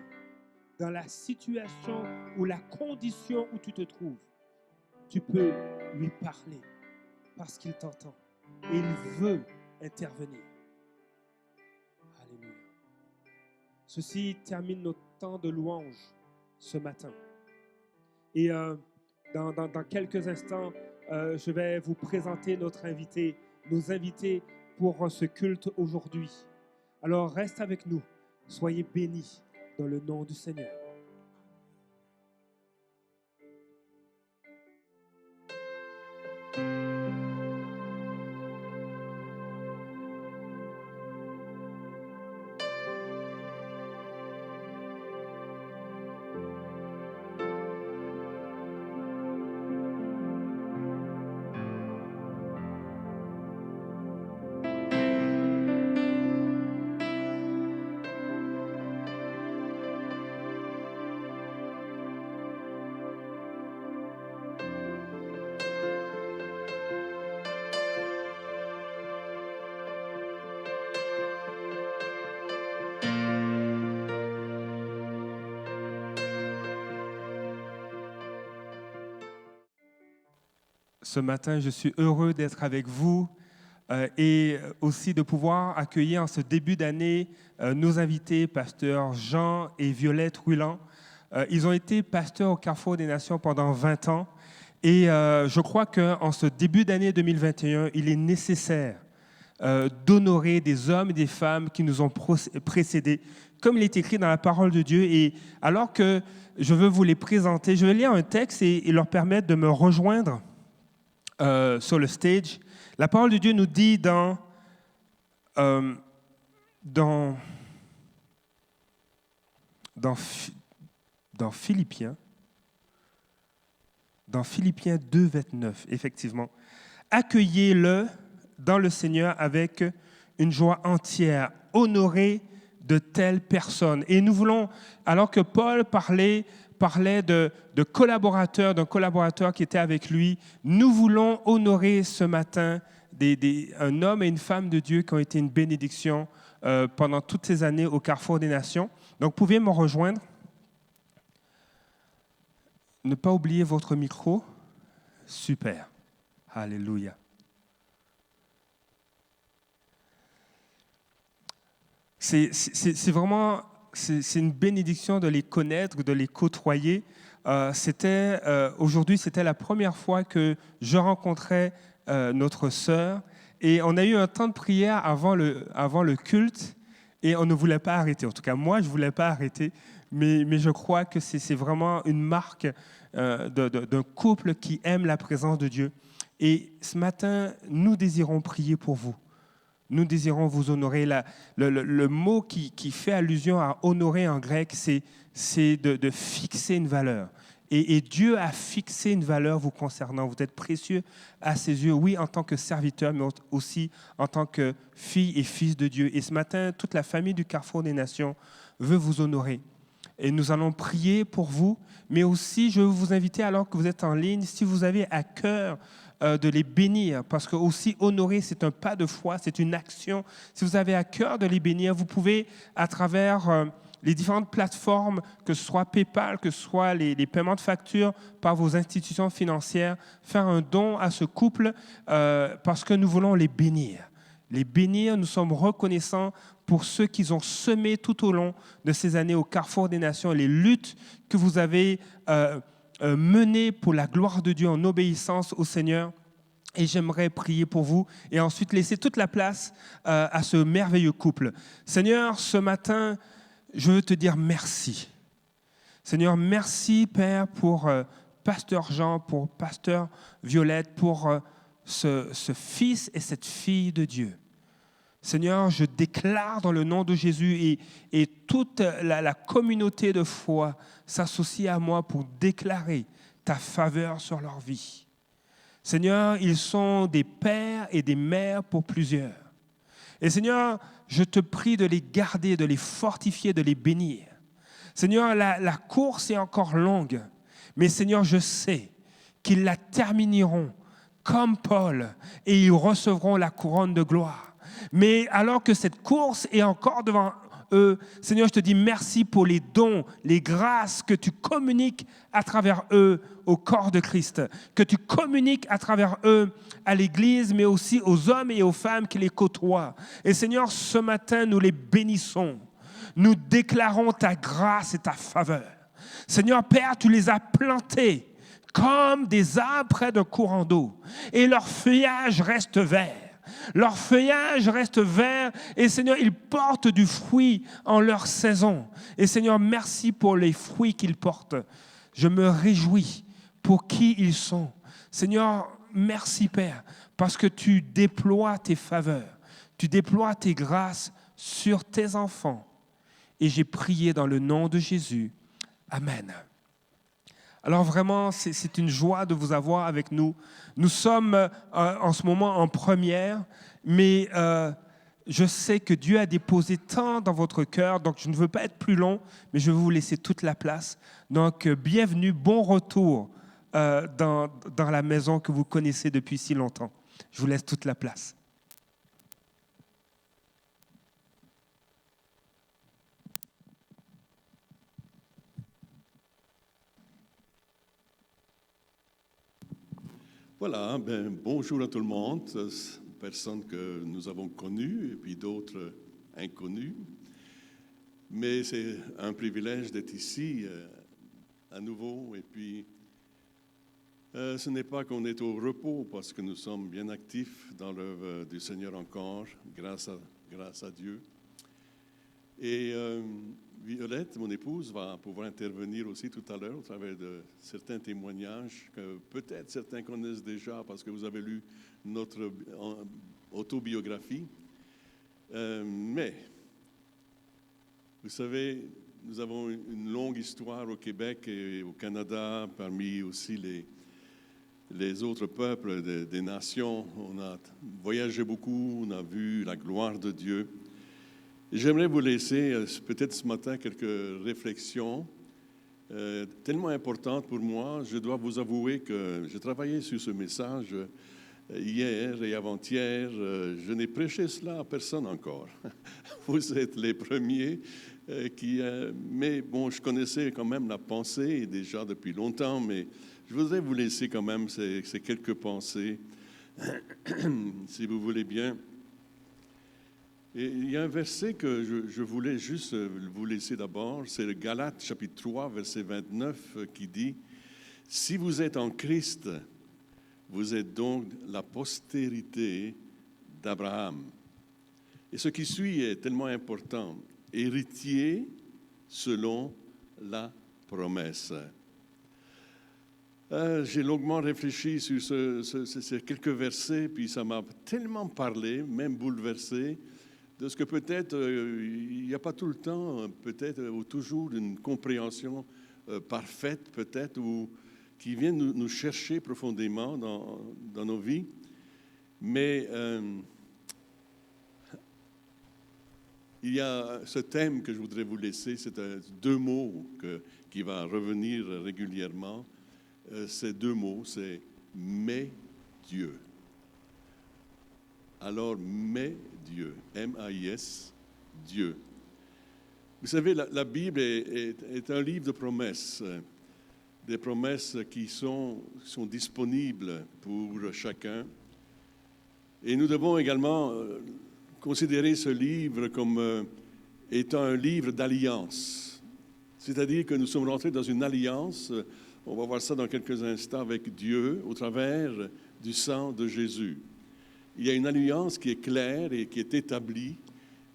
Dans la situation ou la condition où tu te trouves, tu peux lui parler parce qu'il t'entend et il veut intervenir. Alléluia. Ceci termine notre temps de louange ce matin. Et dans quelques instants, je vais vous présenter nos invités pour ce culte aujourd'hui. Alors reste avec nous. Soyez bénis dans le nom du Seigneur. Ce matin, je suis heureux d'être avec vous et aussi de pouvoir accueillir en ce début d'année nos invités, pasteurs Jean et Violette Rouland. Ils ont été pasteurs au Carrefour des Nations pendant 20 ans et je crois qu'en ce début d'année 2021, il est nécessaire d'honorer des hommes et des femmes qui nous ont précédés, comme il est écrit dans la parole de Dieu. Et alors que je veux vous les présenter, je vais lire un texte et leur permettre de me rejoindre sur le stage. La parole de Dieu nous dit dans Philippiens 2, 29, effectivement. Accueillez-le dans le Seigneur avec une joie entière, honorez de telles personnes. Et nous voulons, alors que Paul parlait de collaborateurs, d'un collaborateur qui était avec lui, nous voulons honorer ce matin un homme et une femme de Dieu qui ont été une bénédiction pendant toutes ces années au Carrefour des Nations. Donc, vous pouvez me rejoindre. Ne pas oublier votre micro. Super. Alléluia. C'est vraiment... C'est une bénédiction de les connaître, de les côtoyer. Aujourd'hui, c'était la première fois que je rencontrais notre sœur. Et on a eu un temps de prière avant le culte et on ne voulait pas arrêter. En tout cas, moi, je ne voulais pas arrêter. Mais je crois que c'est vraiment une marque d'un couple qui aime la présence de Dieu. Et ce matin, nous désirons prier pour vous. Nous désirons vous honorer. Le mot qui fait allusion à honorer en grec, c'est de fixer une valeur. Et Dieu a fixé une valeur vous concernant. Vous êtes précieux à ses yeux, oui, en tant que serviteur, mais aussi en tant que fille et fils de Dieu. Et ce matin, toute la famille du Carrefour des Nations veut vous honorer. Et nous allons prier pour vous, mais aussi je veux vous inviter, alors que vous êtes en ligne, si vous avez à cœur de les bénir, parce que aussi honorer, c'est un pas de foi, c'est une action. Si vous avez à cœur de les bénir, vous pouvez, à travers les différentes plateformes, que ce soit PayPal, que ce soit les paiements de factures par vos institutions financières, faire un don à ce couple parce que nous voulons les bénir. Les bénir, nous sommes reconnaissants pour ceux qu'ils ont semé tout au long de ces années au Carrefour des Nations, les luttes que vous avez menées pour la gloire de Dieu en obéissance au Seigneur. Et j'aimerais prier pour vous et ensuite laisser toute la place à ce merveilleux couple. Seigneur, ce matin, je veux te dire merci. Seigneur, merci, Père, pour Pasteur Jean, pour Pasteur Violette, pour ce fils et cette fille de Dieu. Seigneur, je déclare dans le nom de Jésus et toute la communauté de foi s'associe à moi pour déclarer ta faveur sur leur vie. Seigneur, ils sont des pères et des mères pour plusieurs. Et Seigneur, je te prie de les garder, de les fortifier, de les bénir. Seigneur, la course est encore longue, mais Seigneur, je sais qu'ils la termineront comme Paul et ils recevront la couronne de gloire. Mais alors que cette course est encore devant eux, Seigneur, je te dis merci pour les dons, les grâces que tu communiques à travers eux au corps de Christ, que tu communiques à travers eux à l'Église, mais aussi aux hommes et aux femmes qui les côtoient. Et Seigneur, ce matin, nous les bénissons. Nous déclarons ta grâce et ta faveur. Seigneur Père, tu les as plantés comme des arbres près d'un courant d'eau. Et leur feuillage reste vert. Leur feuillage reste vert et Seigneur, ils portent du fruit en leur saison. Et Seigneur, merci pour les fruits qu'ils portent. Je me réjouis pour qui ils sont. Seigneur, merci Père, parce que tu déploies tes faveurs, tu déploies tes grâces sur tes enfants. Et j'ai prié dans le nom de Jésus. Amen. Alors vraiment, c'est une joie de vous avoir avec nous. Nous sommes en ce moment en première, mais je sais que Dieu a déposé tant dans votre cœur, donc je ne veux pas être plus long, mais je vais vous laisser toute la place. Donc bienvenue, bon retour dans la maison que vous connaissez depuis si longtemps. Je vous laisse toute la place. Voilà, bonjour à tout le monde, personnes que nous avons connues et puis d'autres inconnues. Mais c'est un privilège d'être ici à nouveau. Et puis, ce n'est pas qu'on est au repos parce que nous sommes bien actifs dans l'œuvre du Seigneur encore, grâce à Dieu. Et Violette, mon épouse, va pouvoir intervenir aussi tout à l'heure au travers de certains témoignages que peut-être certains connaissent déjà parce que vous avez lu notre autobiographie. Mais, vous savez, nous avons une longue histoire au Québec et au Canada, parmi aussi les autres peuples des nations. On a voyagé beaucoup, on a vu la gloire de Dieu. J'aimerais vous laisser peut-être ce matin quelques réflexions tellement importantes pour moi. Je dois vous avouer que j'ai travaillé sur ce message hier et avant-hier. Je n'ai prêché cela à personne encore. Vous êtes les premiers mais bon, je connaissais quand même la pensée déjà depuis longtemps, mais je voudrais vous laisser quand même ces quelques pensées, si vous voulez bien. Et il y a un verset que je voulais juste vous laisser d'abord, c'est le Galates chapitre 3, verset 29, qui dit « Si vous êtes en Christ, vous êtes donc la postérité d'Abraham. » Et ce qui suit est tellement important. « Héritier selon la promesse. » J'ai longuement réfléchi sur ces quelques versets, puis ça m'a tellement parlé, même bouleversé, de ce que peut-être il n'y a pas tout le temps, peut-être ou toujours une compréhension parfaite, peut-être, ou qui vient nous chercher profondément dans nos vies. Mais il y a ce thème que je voudrais vous laisser, c'est deux mots qui va revenir régulièrement. Ces deux mots, c'est « mais Dieu ». Alors, mais Dieu, M-A-I-S, Dieu. Vous savez, la Bible est un livre de promesses, des promesses qui sont disponibles pour chacun. Et nous devons également considérer ce livre comme étant un livre d'alliance. C'est-à-dire que nous sommes rentrés dans une alliance, on va voir ça dans quelques instants, avec Dieu au travers du sang de Jésus. Il y a une alliance qui est claire et qui est établie.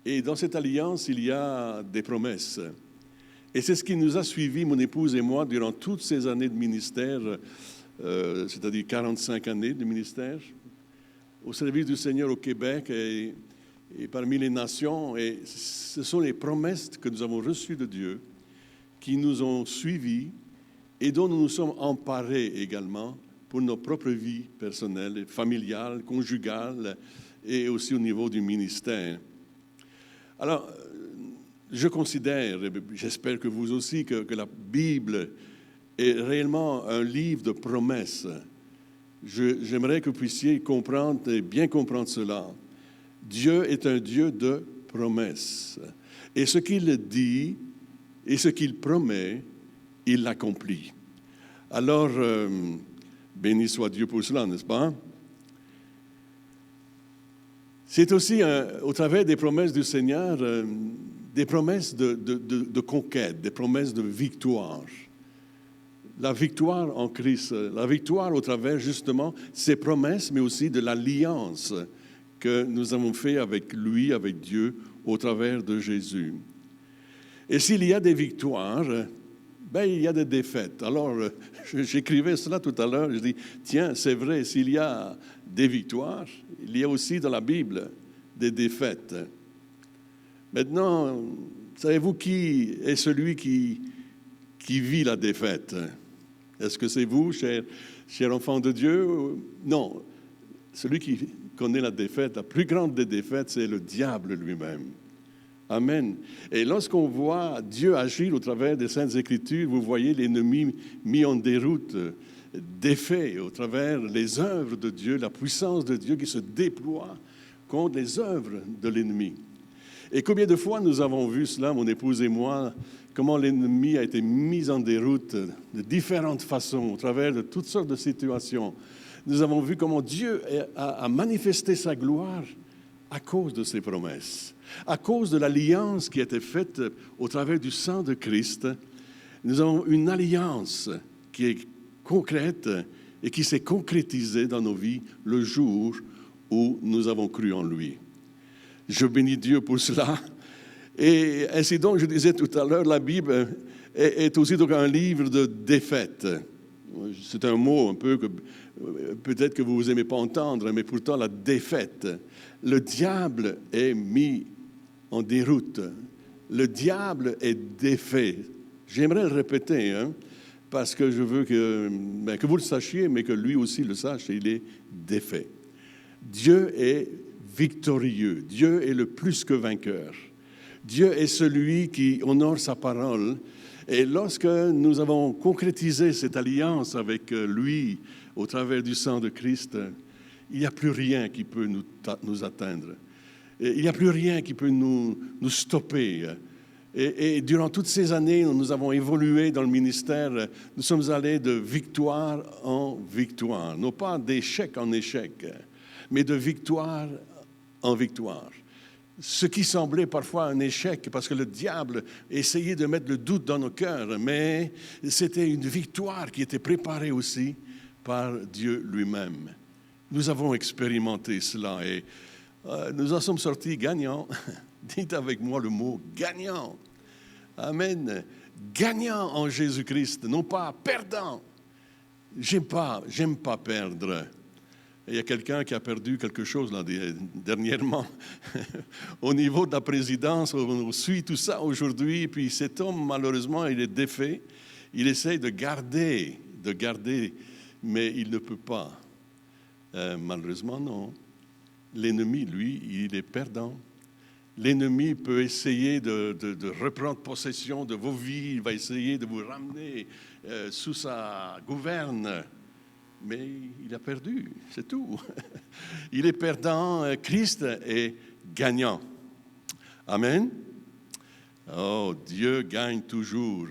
Et dans cette alliance, il y a des promesses. Et c'est ce qui nous a suivis, mon épouse et moi, durant toutes ces années de ministère, c'est-à-dire 45 années de ministère, au service du Seigneur au Québec et parmi les nations. Et ce sont les promesses que nous avons reçues de Dieu qui nous ont suivis et dont nous nous sommes emparés également pour nos propres vies personnelles, familiales, conjugales et aussi au niveau du ministère. Alors, je considère, j'espère que vous aussi, que la Bible est réellement un livre de promesses. J'aimerais que vous puissiez comprendre et bien comprendre cela. Dieu est un Dieu de promesses. Et ce qu'il dit et ce qu'il promet, il l'accomplit. Alors, béni soit Dieu pour cela, n'est-ce pas? C'est aussi, au travers des promesses du Seigneur, des promesses de conquête, des promesses de victoire. La victoire en Christ, la victoire au travers justement ces promesses, mais aussi de l'alliance que nous avons fait avec lui, avec Dieu, au travers de Jésus. Et s'il y a des victoires, ben, il y a des défaites. Alors, j'écrivais cela tout à l'heure, je dis, tiens, c'est vrai, s'il y a des victoires, il y a aussi dans la Bible des défaites. Maintenant, savez-vous qui est celui qui vit la défaite? Est-ce que c'est vous, cher enfant de Dieu? Non. Celui qui connaît la défaite, la plus grande des défaites, c'est le diable lui-même. Amen. Et lorsqu'on voit Dieu agir au travers des Saintes Écritures, vous voyez l'ennemi mis en déroute, défait au travers les œuvres de Dieu, la puissance de Dieu qui se déploie contre les œuvres de l'ennemi. Et combien de fois nous avons vu cela, mon épouse et moi, comment l'ennemi a été mis en déroute de différentes façons, au travers de toutes sortes de situations. Nous avons vu comment Dieu a manifesté sa gloire à cause de ses promesses, à cause de l'alliance qui a été faite au travers du sang de Christ. Nous avons une alliance qui est concrète et qui s'est concrétisée dans nos vies le jour où nous avons cru en lui. Je bénis Dieu pour cela. Et ainsi donc, je disais tout à l'heure, la Bible est aussi donc un livre de défaites. C'est un mot un peu que peut-être que vous n'aimez pas entendre, mais pourtant la défaite. Le diable est mis en déroute. Le diable est défait. J'aimerais le répéter, parce que je veux que vous le sachiez, mais que lui aussi le sache, il est défait. Dieu est victorieux. Dieu est le plus que vainqueur. Dieu est celui qui honore sa parole. Et lorsque nous avons concrétisé cette alliance avec lui au travers du sang de Christ, il n'y a plus rien qui peut nous atteindre. Et il n'y a plus rien qui peut nous stopper. Et durant toutes ces années, nous avons évolué dans le ministère. Nous sommes allés de victoire en victoire. Non pas d'échec en échec, mais de victoire en victoire. Ce qui semblait parfois un échec, parce que le diable essayait de mettre le doute dans nos cœurs, mais c'était une victoire qui était préparée aussi par Dieu lui-même. Nous avons expérimenté cela et nous en sommes sortis gagnants. Dites avec moi le mot gagnant. Amen. Gagnant en Jésus-Christ, non pas perdant. J'aime pas perdre. Il y a quelqu'un qui a perdu quelque chose là, dernièrement au niveau de la présidence. On suit tout ça aujourd'hui. Puis cet homme, malheureusement, il est défait. Il essaye de garder, mais il ne peut pas. Malheureusement, non. L'ennemi, lui, il est perdant. L'ennemi peut essayer de reprendre possession de vos vies. Il va essayer de vous ramener sous sa gouverne. Mais il a perdu, c'est tout. Il est perdant, Christ est gagnant. Amen. Oh, Dieu gagne toujours.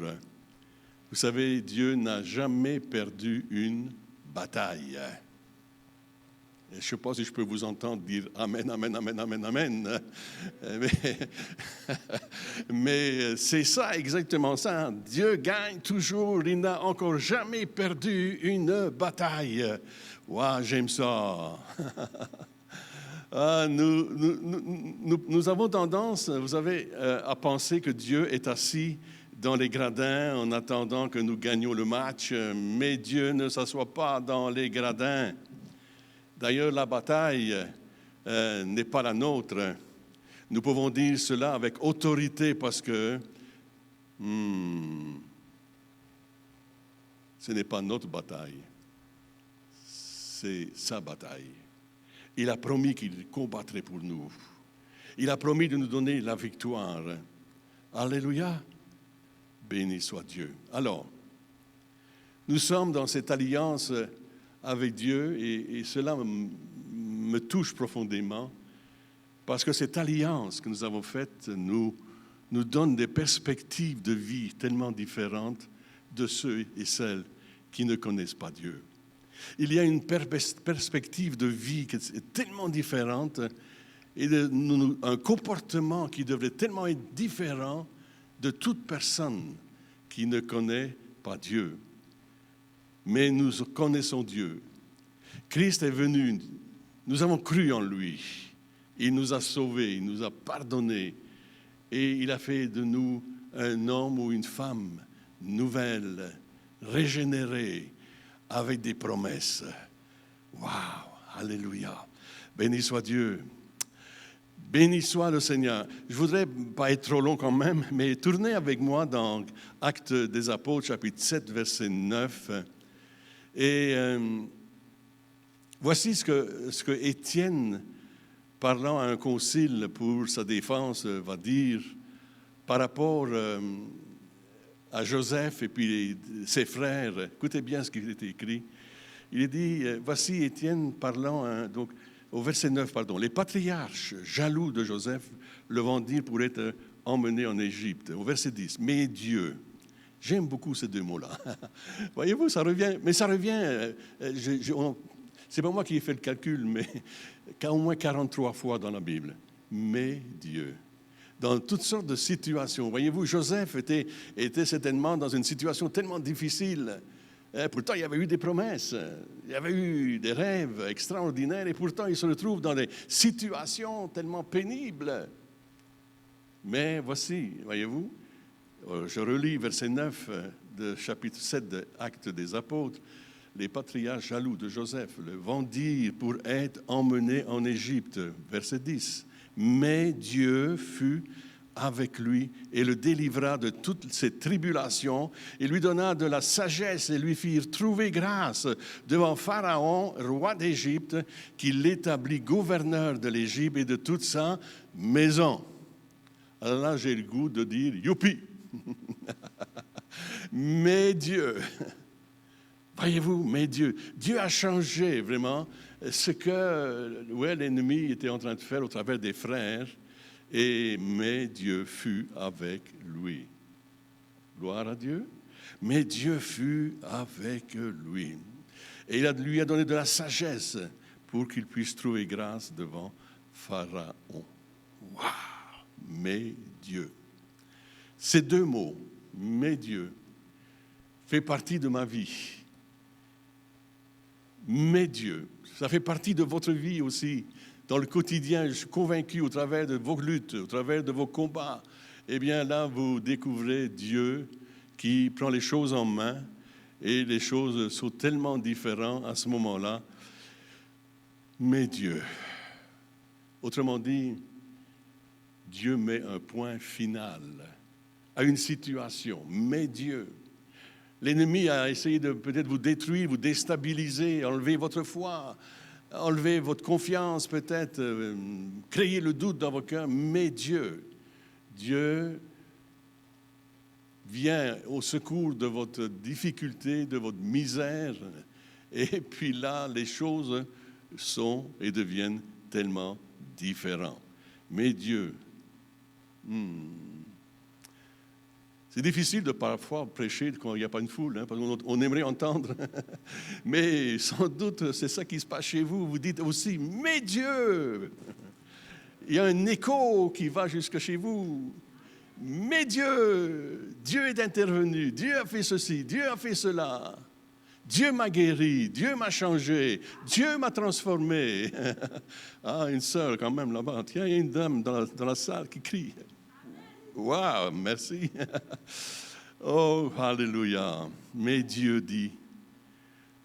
Vous savez, Dieu n'a jamais perdu une bataille. Je ne sais pas si je peux vous entendre dire Amen, Amen, Amen, Amen, Amen. Mais c'est ça, exactement ça. Dieu gagne toujours. Il n'a encore jamais perdu une bataille. Waouh, j'aime ça. Nous avons tendance, vous savez, à penser que Dieu est assis dans les gradins en attendant que nous gagnions le match. Mais Dieu ne s'assoit pas dans les gradins. D'ailleurs, la bataille n'est pas la nôtre. Nous pouvons dire cela avec autorité parce que ce n'est pas notre bataille, c'est sa bataille. Il a promis qu'il combattrait pour nous. Il a promis de nous donner la victoire. Alléluia. Béni soit Dieu. Alors, Nous sommes dans cette alliance avec Dieu et cela me touche profondément parce que cette alliance que nous avons faite nous donne des perspectives de vie tellement différentes de ceux et celles qui ne connaissent pas Dieu. Il y a une perspective de vie qui est tellement différente et un comportement qui devrait tellement être différent de toute personne qui ne connaît pas Dieu. Mais nous connaissons Dieu. Christ est venu, nous avons cru en lui. Il nous a sauvés, il nous a pardonnés et il a fait de nous un homme ou une femme nouvelle, régénérée, avec des promesses. Waouh! Alléluia! Béni soit Dieu! Béni soit le Seigneur. Je ne voudrais pas être trop long quand même, mais tournez avec moi dans Actes des Apôtres, chapitre 7, verset 9. Et voici ce que Étienne, parlant à un concile pour sa défense, va dire par rapport à Joseph et puis ses frères. Écoutez bien ce qui est écrit. Il dit, voici Étienne parlant, donc au verset 9, les patriarches jaloux de Joseph le vendirent pour être emmené en Égypte. Au verset 10, mais Dieu, j'aime beaucoup ces deux mots-là. Voyez-vous, ça revient, c'est pas moi qui ai fait le calcul, mais au moins 43 fois dans la Bible. Mais Dieu. Dans toutes sortes de situations. Voyez-vous, Joseph était certainement dans une situation tellement difficile. Pourtant, il y avait eu des promesses, il y avait eu des rêves extraordinaires, et pourtant, il se retrouve dans des situations tellement pénibles. Mais voici, voyez-vous, je relis verset 9 de chapitre 7 de Actes des Apôtres. Les patriarches jaloux de Joseph le vendirent pour être emmené en Égypte. Verset 10. Mais Dieu fut avec lui et le délivra de toutes ses tribulations et lui donna de la sagesse et lui firent trouver grâce devant Pharaon, roi d'Égypte, qui l'établit gouverneur de l'Égypte et de toute sa maison. Alors là, j'ai le goût de dire « Youpi !» Mais Dieu, voyez-vous, mais Dieu a changé vraiment ce que l'ennemi était en train de faire au travers des frères, mais Dieu fut avec lui. Gloire à Dieu. Mais Dieu fut avec lui. Et il lui a donné de la sagesse pour qu'il puisse trouver grâce devant Pharaon. Waouh! Mais Dieu. Ces deux mots, mais Dieu, fait partie de ma vie. Mais Dieu, ça fait partie de votre vie aussi. Dans le quotidien, je suis convaincu, au travers de vos luttes, au travers de vos combats, eh bien là, vous découvrez Dieu qui prend les choses en main et les choses sont tellement différentes à ce moment-là. Mais Dieu, autrement dit, Dieu met un point final à une situation. Mais Dieu, l'ennemi a essayé de peut-être vous détruire, vous déstabiliser, enlever votre foi, enlever votre confiance peut-être, créer le doute dans vos cœurs. Mais Dieu vient au secours de votre difficulté, de votre misère. Et puis là, les choses sont et deviennent tellement différentes. Mais Dieu, c'est difficile de parfois prêcher quand il n'y a pas une foule, parce qu'on aimerait entendre. Mais sans doute, c'est ça qui se passe chez vous. Vous dites aussi, mais Dieu! Il y a un écho qui va jusque chez vous. Mais Dieu est intervenu. Dieu a fait ceci, Dieu a fait cela. Dieu m'a guéri, Dieu m'a changé, Dieu m'a transformé. Ah, une sœur quand même là-bas. Tiens, il y a une dame dans la salle qui crie. Wow, merci. Oh, alléluia. Mais Dieu dit,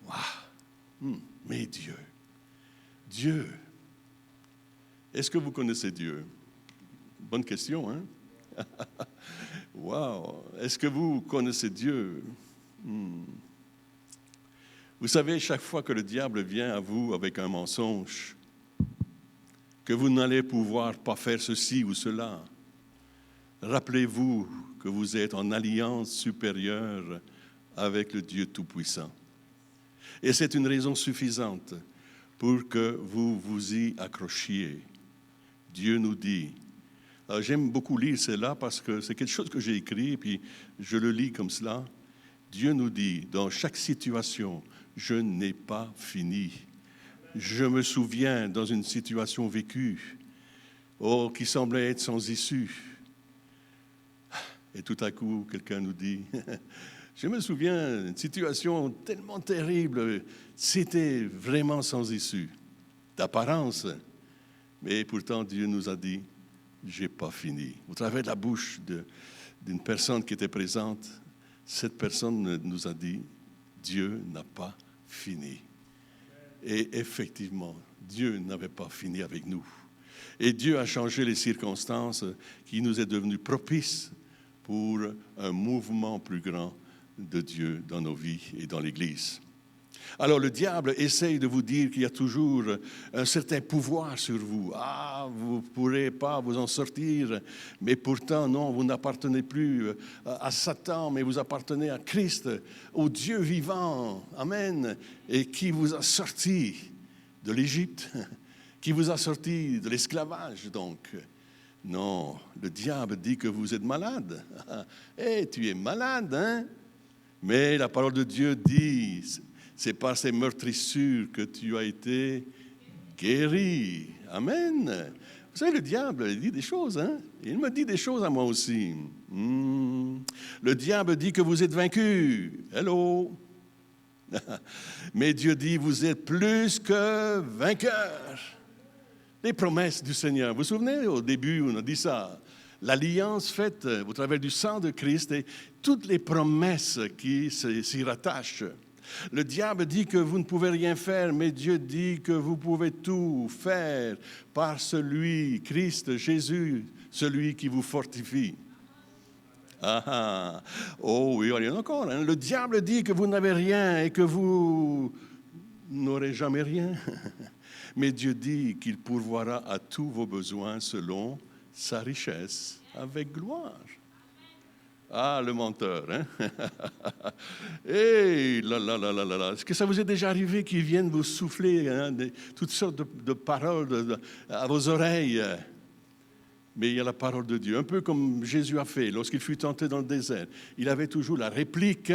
wow, mais Dieu. Est-ce que vous connaissez Dieu? Bonne question, hein? Wow. Est-ce que vous connaissez Dieu? Vous savez, chaque fois que le diable vient à vous avec un mensonge, que vous n'allez pouvoir pas faire ceci ou cela, rappelez-vous que vous êtes en alliance supérieure avec le Dieu Tout-Puissant. Et c'est une raison suffisante pour que vous vous y accrochiez. Dieu nous dit. Alors, j'aime beaucoup lire cela parce que c'est quelque chose que j'ai écrit, et puis je le lis comme cela. Dieu nous dit, dans chaque situation, je n'ai pas fini. Je me souviens dans une situation vécue, qui semblait être sans issue. Et tout à coup, quelqu'un nous dit, je me souviens d'une situation tellement terrible, c'était vraiment sans issue, d'apparence. Mais pourtant, Dieu nous a dit, j'ai pas fini. Au travers de la bouche d'une personne qui était présente, cette personne nous a dit, Dieu n'a pas fini. Et effectivement, Dieu n'avait pas fini avec nous. Et Dieu a changé les circonstances qui nous est devenu propice pour un mouvement plus grand de Dieu dans nos vies et dans l'Église. Alors le diable essaye de vous dire qu'il y a toujours un certain pouvoir sur vous. Ah, vous ne pourrez pas vous en sortir, mais pourtant non, vous n'appartenez plus à Satan, mais vous appartenez à Christ, au Dieu vivant. Amen. Et qui vous a sorti de l'Égypte, qui vous a sorti de l'esclavage donc. Non, le diable dit que vous êtes malade. Eh, tu es malade, hein? Mais la parole de Dieu dit, c'est par ces meurtrissures que tu as été guéri. Amen. Vous savez, le diable, il dit des choses, hein? Il me dit des choses à moi aussi. Le diable dit que vous êtes vaincu. Hello. Mais Dieu dit, vous êtes plus que vainqueurs. Les promesses du Seigneur. Vous vous souvenez, au début, on a dit ça. L'alliance faite au travers du sang de Christ et toutes les promesses qui s'y rattachent. Le diable dit que vous ne pouvez rien faire, mais Dieu dit que vous pouvez tout faire par celui, Christ, Jésus, celui qui vous fortifie. Ah, oh oui, il y en a encore. Hein. Le diable dit que vous n'avez rien et que vous n'aurez jamais rien. Mais Dieu dit qu'il pourvoira à tous vos besoins selon sa richesse avec gloire. Ah, le menteur, hein? Hey, là. Est-ce que ça vous est déjà arrivé qu'ils viennent vous souffler toutes sortes de paroles à vos oreilles? Mais il y a la parole de Dieu, un peu comme Jésus a fait lorsqu'il fut tenté dans le désert. Il avait toujours la réplique.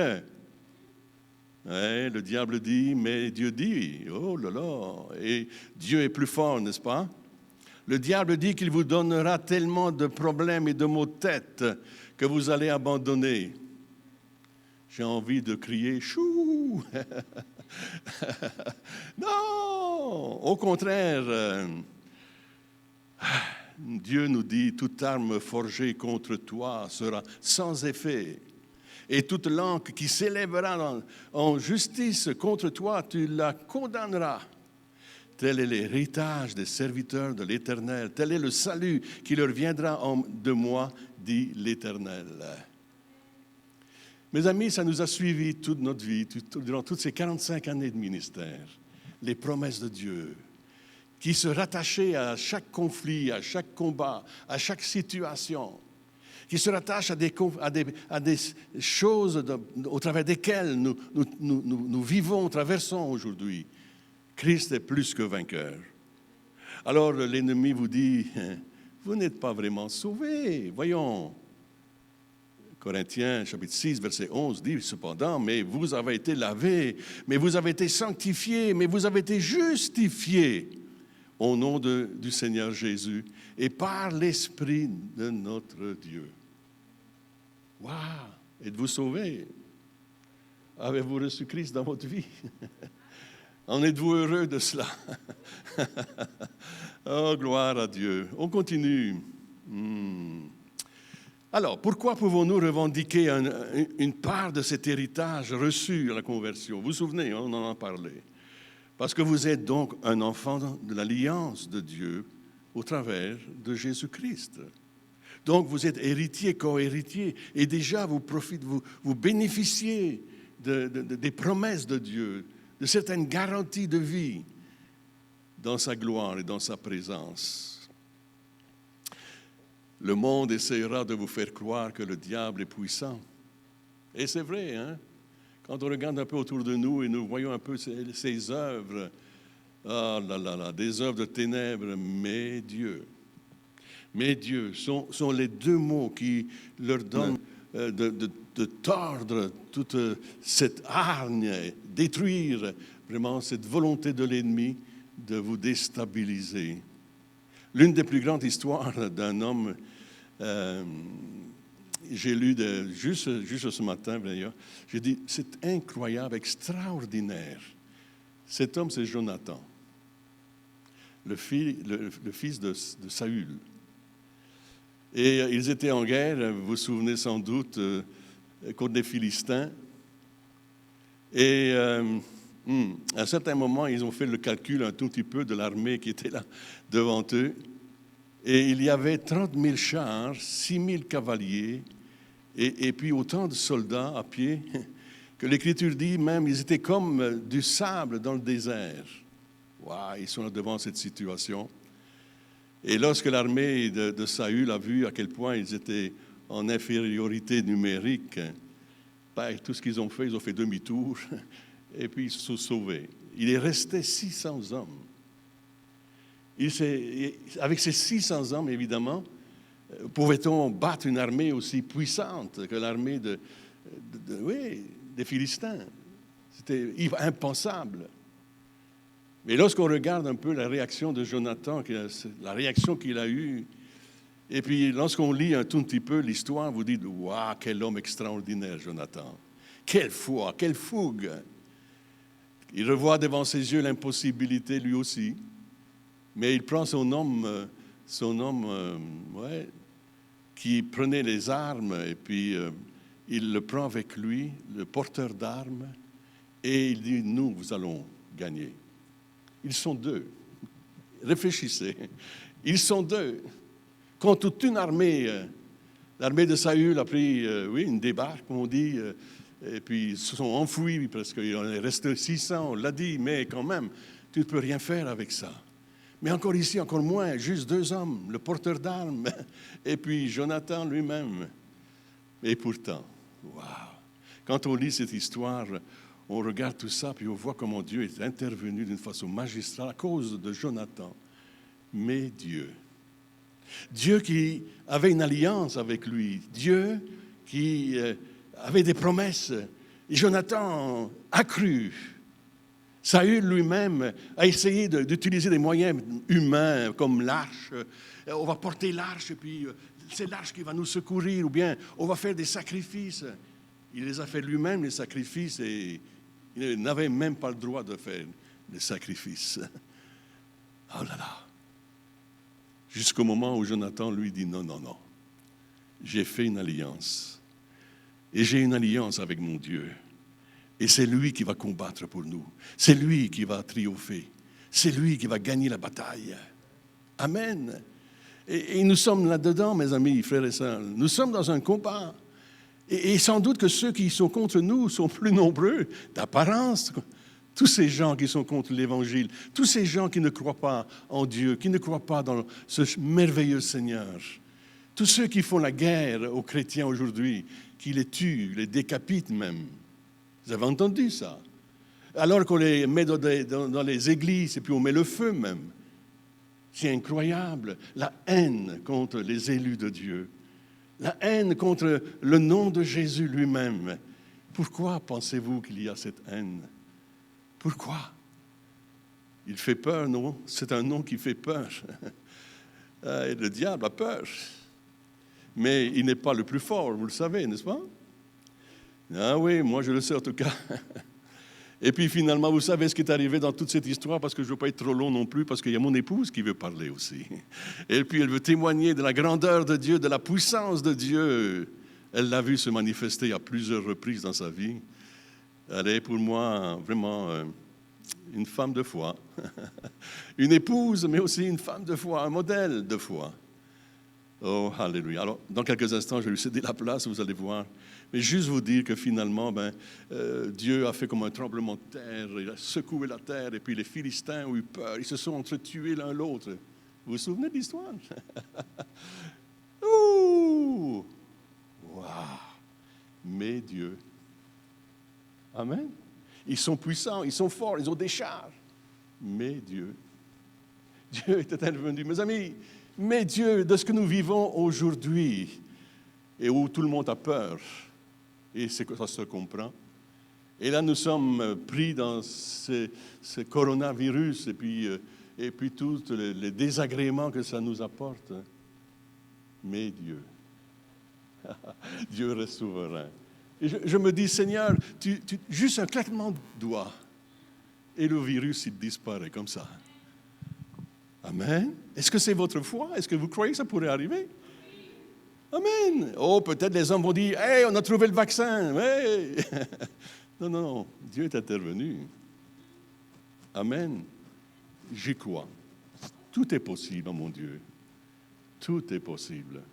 Ouais, le diable dit, mais Dieu dit, oh là là, et Dieu est plus fort, n'est-ce pas? Le diable dit qu'il vous donnera tellement de problèmes et de maux de tête que vous allez abandonner. J'ai envie de crier, chou! Non! Au contraire, Dieu nous dit, toute arme forgée contre toi sera sans effet. Et toute langue qui s'élèvera en justice contre toi, tu la condamneras. Tel est l'héritage des serviteurs de l'Éternel. Tel est le salut qui leur viendra de moi, dit l'Éternel. Mes amis, ça nous a suivis toute notre vie, durant toutes ces 45 années de ministère. Les promesses de Dieu qui se rattachaient à chaque conflit, à chaque combat, à chaque situation, qui se rattachent à des choses au travers desquelles nous vivons, traversons aujourd'hui. Christ est plus que vainqueur. Alors l'ennemi vous dit, vous n'êtes pas vraiment sauvés. Voyons, Corinthiens chapitre 6, verset 11 dit cependant, mais vous avez été lavés, mais vous avez été sanctifiés, mais vous avez été justifiés au nom du Seigneur Jésus et par l'Esprit de notre Dieu. Waouh! Êtes-vous sauvés? Avez-vous reçu Christ dans votre vie? En êtes-vous heureux de cela? Oh, gloire à Dieu. On continue. Alors, pourquoi pouvons-nous revendiquer une part de cet héritage reçu à la conversion? Vous vous souvenez, on en a parlé. Parce que vous êtes donc un enfant de l'alliance de Dieu au travers de Jésus-Christ. Donc, vous êtes héritier, co-héritier, et déjà vous bénéficiez des promesses de Dieu, de certaines garanties de vie dans sa gloire et dans sa présence. Le monde essaiera de vous faire croire que le diable est puissant. Et c'est vrai, hein? Quand on regarde un peu autour de nous et nous voyons un peu ces œuvres, ah là là là, des œuvres de ténèbres, mes dieux sont les deux mots qui leur donnent de tordre toute cette hargne, détruire vraiment cette volonté de l'ennemi de vous déstabiliser. L'une des plus grandes histoires d'un homme, j'ai lu juste ce matin d'ailleurs, j'ai dit, c'est incroyable, extraordinaire. Cet homme, c'est Jonathan, le fils de Saül. Et ils étaient en guerre, vous vous souvenez sans doute, contre les Philistins. Et à un certain moment, ils ont fait le calcul un tout petit peu de l'armée qui était là devant eux. Et il y avait 30 000 chars, 6 000 cavaliers, et puis autant de soldats à pied, que l'Écriture dit même, ils étaient comme du sable dans le désert. Waouh, ils sont là devant cette situation. Et lorsque l'armée de Saül a vu à quel point ils étaient en infériorité numérique, ben, tout ce qu'ils ont fait demi-tour, et puis ils se sont sauvés. Il est resté 600 hommes. Avec ces 600 hommes, évidemment, pouvait-on battre une armée aussi puissante que l'armée des Philistins? C'était impensable. Mais lorsqu'on regarde un peu la réaction de Jonathan, la réaction qu'il a eue, et puis lorsqu'on lit un tout petit peu l'histoire, vous dites « Waouh, quel homme extraordinaire, Jonathan! Quelle foi, quelle fougue! » Il revoit devant ses yeux l'impossibilité lui aussi, mais il prend son homme qui prenait les armes, et puis il le prend avec lui, le porteur d'armes, et il dit « Nous allons gagner. » Ils sont deux. Réfléchissez. Ils sont deux. Contre toute une armée, l'armée de Saül a pris une débarque, comme on dit, et puis ils se sont enfouis parce qu'il en est resté 600, on l'a dit, mais quand même, tu ne peux rien faire avec ça. Mais encore ici, encore moins, juste 2 hommes, le porteur d'armes, et puis Jonathan lui-même. Et pourtant, waouh! Quand on lit cette histoire, on regarde tout ça, puis on voit comment Dieu est intervenu d'une façon magistrale à cause de Jonathan. Mais Dieu qui avait une alliance avec lui, Dieu qui avait des promesses, et Jonathan a cru. Saül lui-même a essayé d'utiliser des moyens humains comme l'arche. On va porter l'arche, et puis c'est l'arche qui va nous secourir, ou bien on va faire des sacrifices. Il les a fait lui-même, les sacrifices, et il n'avait même pas le droit de faire des sacrifices. Oh là là! Jusqu'au moment où Jonathan lui dit non, j'ai fait une alliance. Et j'ai une alliance avec mon Dieu. Et c'est lui qui va combattre pour nous. C'est lui qui va triompher. C'est lui qui va gagner la bataille. Amen. Et nous sommes là-dedans, mes amis, frères et sœurs. Nous sommes dans un combat. Et sans doute que ceux qui sont contre nous sont plus nombreux d'apparence. Tous ces gens qui sont contre l'Évangile, tous ces gens qui ne croient pas en Dieu, qui ne croient pas dans ce merveilleux Seigneur, tous ceux qui font la guerre aux chrétiens aujourd'hui, qui les tuent, les décapitent même. Vous avez entendu ça? Alors qu'on les met dans les églises et puis on met le feu même. C'est incroyable, la haine contre les élus de Dieu. La haine contre le nom de Jésus lui-même. Pourquoi pensez-vous qu'il y a cette haine? Pourquoi? Il fait peur, non? C'est un nom qui fait peur. Et le diable a peur. Mais il n'est pas le plus fort, vous le savez, n'est-ce pas? Ah oui, moi je le sais en tout cas. Et puis finalement, vous savez ce qui est arrivé dans toute cette histoire, parce que je ne veux pas être trop long non plus, parce qu'il y a mon épouse qui veut parler aussi. Et puis elle veut témoigner de la grandeur de Dieu, de la puissance de Dieu. Elle l'a vu se manifester à plusieurs reprises dans sa vie. Elle est pour moi vraiment une femme de foi. Une épouse, mais aussi une femme de foi, un modèle de foi. Oh, alléluia. Alors, dans quelques instants, je vais lui céder la place, vous allez voir. Mais juste vous dire que finalement, Dieu a fait comme un tremblement de terre, il a secoué la terre, et puis les Philistins ont eu peur, ils se sont entretués l'un l'autre. Vous vous souvenez de l'histoire? Ouh! Waouh! Mais Dieu, Amen. Ils sont puissants, ils sont forts, ils ont des chars. Mais Dieu est intervenu. Mes amis, mais Dieu, de ce que nous vivons aujourd'hui, et où tout le monde a peur, et ça se comprend, et là nous sommes pris dans ce coronavirus, et puis tous les désagréments que ça nous apporte. Mais Dieu, Dieu reste souverain. Et je me dis, Seigneur, juste un claquement de doigts, et le virus, il disparaît comme ça. Amen. Est-ce que c'est votre foi? Est-ce que vous croyez que ça pourrait arriver? Amen. Oh, peut-être les hommes vont dire, « Hey, on a trouvé le vaccin. Hey. » Non, Dieu est intervenu. Amen. J'y crois. Tout est possible, mon Dieu. Tout est possible.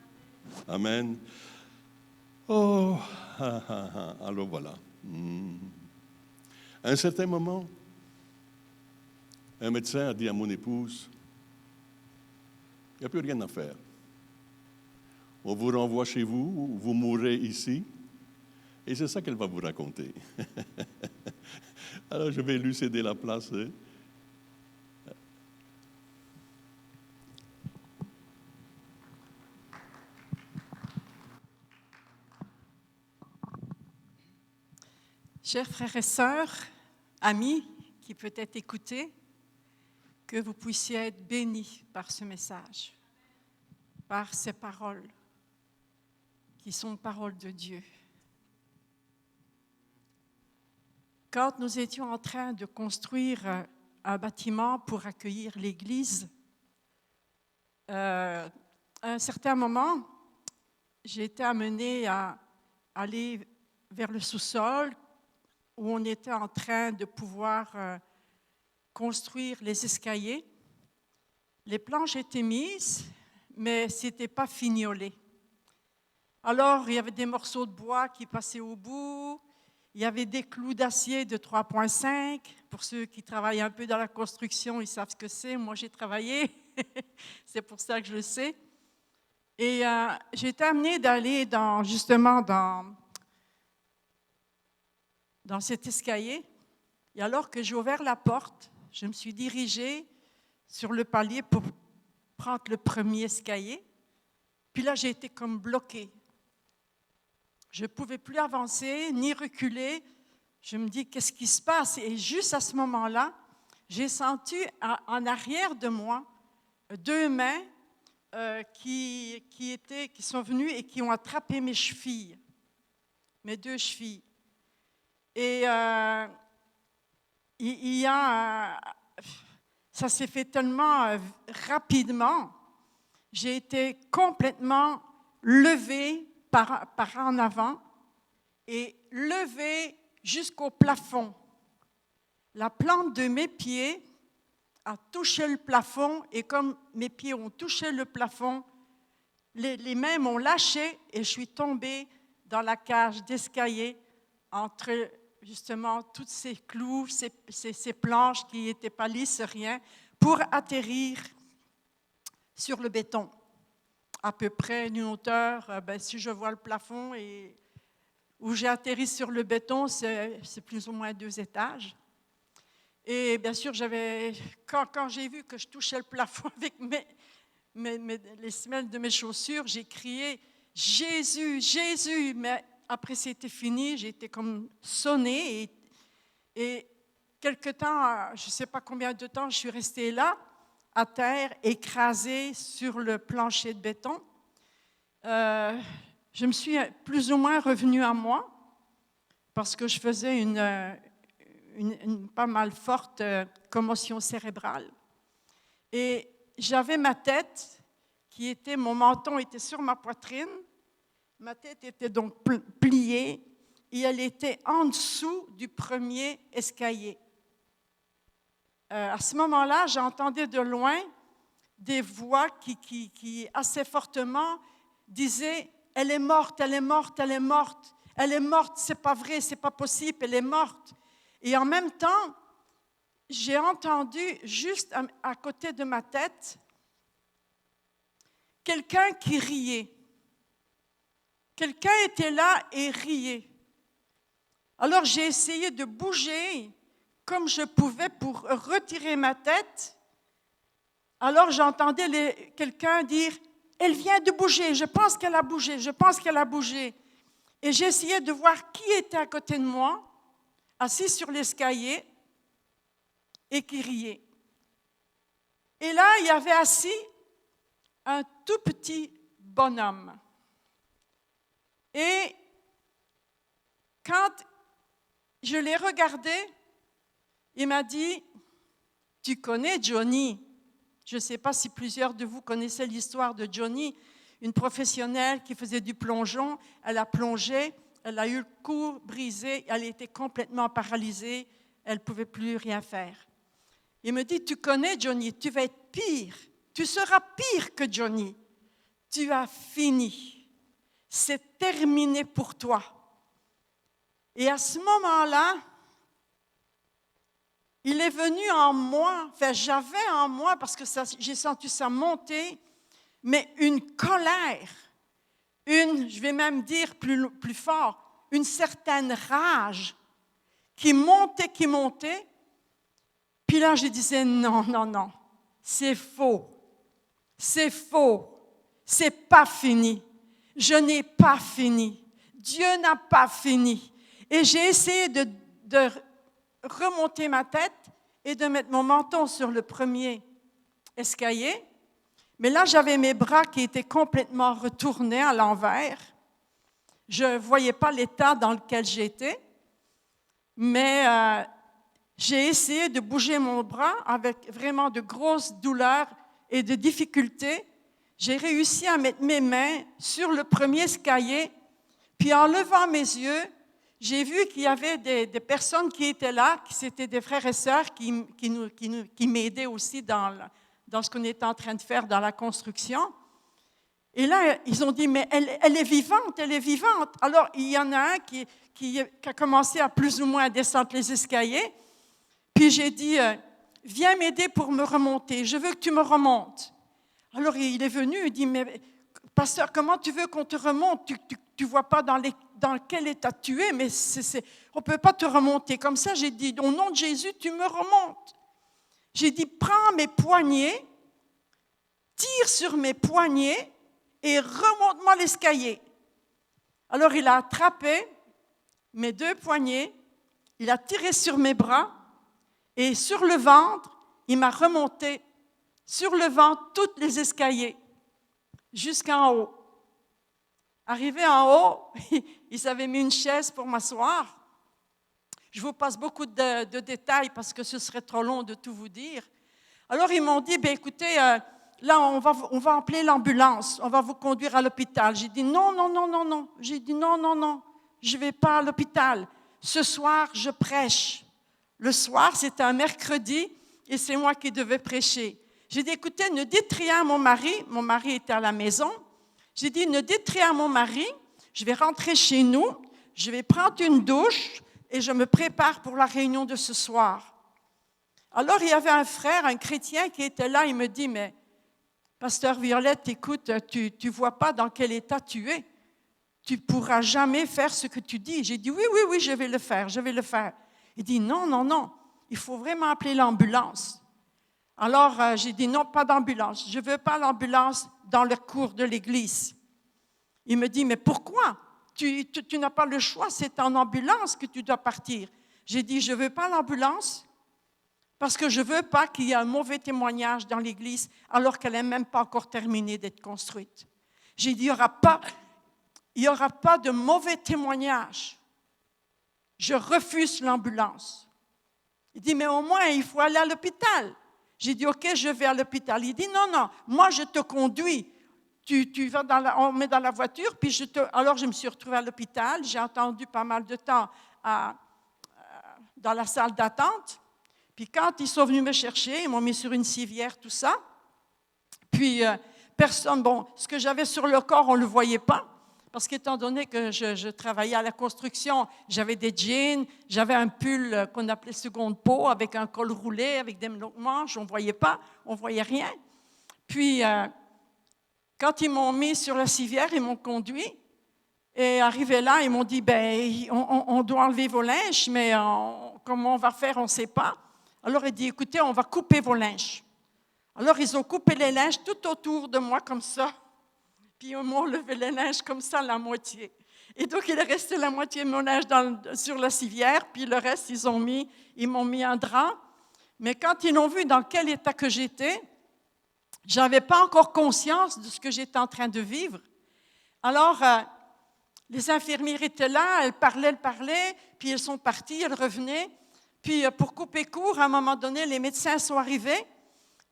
Amen. Oh, alors voilà. À un certain moment, un médecin a dit à mon épouse, il n'y a plus rien à faire. On vous renvoie chez vous, vous mourrez ici. Et c'est ça qu'elle va vous raconter. Alors je vais lui céder la place. Chers frères et sœurs, amis qui peut-être écoutez, que vous puissiez être bénis par ce message, par ces paroles qui sont paroles de Dieu. Quand nous étions en train de construire un bâtiment pour accueillir l'Église, à un certain moment, j'ai été amenée à aller vers le sous-sol où on était en train de pouvoir construire les escaliers. Les planches étaient mises, mais ce n'était pas fignolé. Alors, il y avait des morceaux de bois qui passaient au bout, il y avait des clous d'acier de 3,5. Pour ceux qui travaillent un peu dans la construction, ils savent ce que c'est. Moi, j'ai travaillé, c'est pour ça que je le sais. Et j'ai été amenée d'aller dans cet escalier. Et alors que j'ai ouvert la porte, je me suis dirigée sur le palier pour prendre le premier escalier. Puis là, j'ai été comme bloquée. Je ne pouvais plus avancer ni reculer. Je me dis, qu'est-ce qui se passe? Et juste à ce moment-là, j'ai senti en arrière de moi 2 mains qui sont venues et qui ont attrapé mes chevilles, mes 2 chevilles. Et ça s'est fait tellement rapidement. J'ai été complètement levée par en avant et levée jusqu'au plafond. La plante de mes pieds a touché le plafond et comme mes pieds ont touché le plafond, les mains m'ont lâché et je suis tombée dans la cage d'escalier entre justement tous ces clous, ces planches qui n'étaient pas lisses, rien, pour atterrir sur le béton. À peu près une hauteur, si je vois le plafond et où j'ai atterri sur le béton, c'est plus ou moins 2 étages. Et bien sûr, quand j'ai vu que je touchais le plafond avec les semelles de mes chaussures, j'ai crié « Jésus, Jésus !» Mais après c'était fini, j'ai été comme sonnée et quelque temps, je ne sais pas combien de temps, je suis restée là, à terre, écrasée sur le plancher de béton. Je me suis plus ou moins revenue à moi parce que je faisais une pas mal forte commotion cérébrale. Et j'avais ma tête mon menton était sur ma poitrine, ma tête était donc pliée et elle était en dessous du premier escalier. À ce moment-là, j'entendais de loin des voix qui assez fortement disaient « Elle est morte, elle est morte, elle est morte, elle est morte, c'est pas vrai, c'est pas possible, elle est morte. » Et en même temps, j'ai entendu juste à côté de ma tête quelqu'un qui riait. Quelqu'un était là et riait. Alors, j'ai essayé de bouger comme je pouvais pour retirer ma tête. Alors, j'entendais quelqu'un dire, « Elle vient de bouger, je pense qu'elle a bougé, je pense qu'elle a bougé. » Et j'essayais de voir qui était à côté de moi, assis sur l'escalier, et qui riait. Et là, il y avait assis un tout petit bonhomme. Et quand je l'ai regardé, il m'a dit, « Tu connais Johnny ?» Je ne sais pas si plusieurs de vous connaissaient l'histoire de Johnny, une professionnelle qui faisait du plongeon. Elle a plongé, elle a eu le cou brisé, elle était complètement paralysée, elle ne pouvait plus rien faire. Il me dit, « Tu connais Johnny, tu vas être pire, tu seras pire que Johnny. Tu as fini, c'est terminé pour toi. » Et à ce moment-là, il est venu en moi, enfin j'avais en moi, parce que j'ai senti ça monter, mais une colère, je vais même dire plus fort, une certaine rage qui montait. Puis là, je disais, non, c'est faux, c'est pas fini, je n'ai pas fini, Dieu n'a pas fini. Et j'ai essayé de remonter ma tête et de mettre mon menton sur le premier escalier. Mais là, j'avais mes bras qui étaient complètement retournés à l'envers. Je ne voyais pas l'état dans lequel j'étais, mais j'ai essayé de bouger mon bras avec vraiment de grosses douleurs et de difficultés. J'ai réussi à mettre mes mains sur le premier escalier, puis en levant mes yeux, j'ai vu qu'il y avait des personnes qui étaient là, qui c'était des frères et sœurs qui m'aidaient aussi dans ce qu'on était en train de faire dans la construction. Et là, ils ont dit, mais elle est vivante, elle est vivante. Alors, il y en a un qui a commencé à plus ou moins descendre les escaliers. Puis j'ai dit, viens m'aider pour me remonter, je veux que tu me remontes. Alors, il est venu, il dit, mais pasteur, comment tu veux qu'on te remonte? Tu ne vois pas dans quel état tu es, mais on ne peut pas te remonter. Comme ça, j'ai dit, au nom de Jésus, tu me remontes. J'ai dit, prends mes poignets, tire sur mes poignets et remonte-moi l'escalier. Alors, il a attrapé mes 2 poignets, il a tiré sur mes bras et sur le ventre, il m'a remonté sur le ventre tous les escaliers jusqu'en haut. Arrivé en haut, ils avaient mis une chaise pour m'asseoir. Je vous passe beaucoup de détails parce que ce serait trop long de tout vous dire. Alors, ils m'ont dit, bien, écoutez, là, on va appeler l'ambulance, on va vous conduire à l'hôpital. J'ai dit, non. J'ai dit, non, je ne vais pas à l'hôpital. Ce soir, je prêche. Le soir, c'était un mercredi et c'est moi qui devais prêcher. J'ai dit, écoutez, ne dites rien à mon mari était à la maison. J'ai dit, ne dites rien à mon mari, je vais rentrer chez nous, je vais prendre une douche et je me prépare pour la réunion de ce soir. Alors, il y avait un frère, un chrétien qui était là, il me dit, mais pasteur Violette, écoute, tu ne vois pas dans quel état tu es. Tu ne pourras jamais faire ce que tu dis. J'ai dit, oui, je vais le faire. Il dit, non, il faut vraiment appeler l'ambulance. Alors, j'ai dit, non, pas d'ambulance. Je ne veux pas l'ambulance dans le cours de l'église. Il me dit, mais pourquoi? Tu n'as pas le choix, c'est en ambulance que tu dois partir. J'ai dit, je ne veux pas l'ambulance parce que je ne veux pas qu'il y ait un mauvais témoignage dans l'église alors qu'elle n'est même pas encore terminée d'être construite. J'ai dit, il n'y aura pas de mauvais témoignage. Je refuse l'ambulance. Il dit, mais au moins, il faut aller à l'hôpital. J'ai dit, OK, je vais à l'hôpital. Il dit, non, moi, je te conduis. Tu vas on me met dans la voiture, puis alors je me suis retrouvée à l'hôpital. J'ai attendu pas mal de temps dans la salle d'attente. Puis quand ils sont venus me chercher, ils m'ont mis sur une civière, tout ça. Puis ce que j'avais sur le corps, on ne le voyait pas. Parce qu'étant donné que je travaillais à la construction, j'avais des jeans, j'avais un pull qu'on appelait seconde peau avec un col roulé, avec des longues manches, on ne voyait pas, on ne voyait rien. Puis, quand ils m'ont mis sur la civière, ils m'ont conduit. Et arrivé là, ils m'ont dit, ben, on doit enlever vos linges, mais comment on va faire, on ne sait pas. Alors, il dit, écoutez, on va couper vos linges. Alors, ils ont coupé les linges tout autour de moi, comme ça. Puis, ils m'ont levé les linges comme ça, la moitié. Et donc, il est resté la moitié de mon linge sur la civière, puis le reste, ils m'ont mis un drap. Mais quand ils ont vu dans quel état que j'étais, je n'avais pas encore conscience de ce que j'étais en train de vivre. Alors, les infirmières étaient là, elles parlaient, puis elles sont parties, elles revenaient. Puis, pour couper court, à un moment donné, les médecins sont arrivés.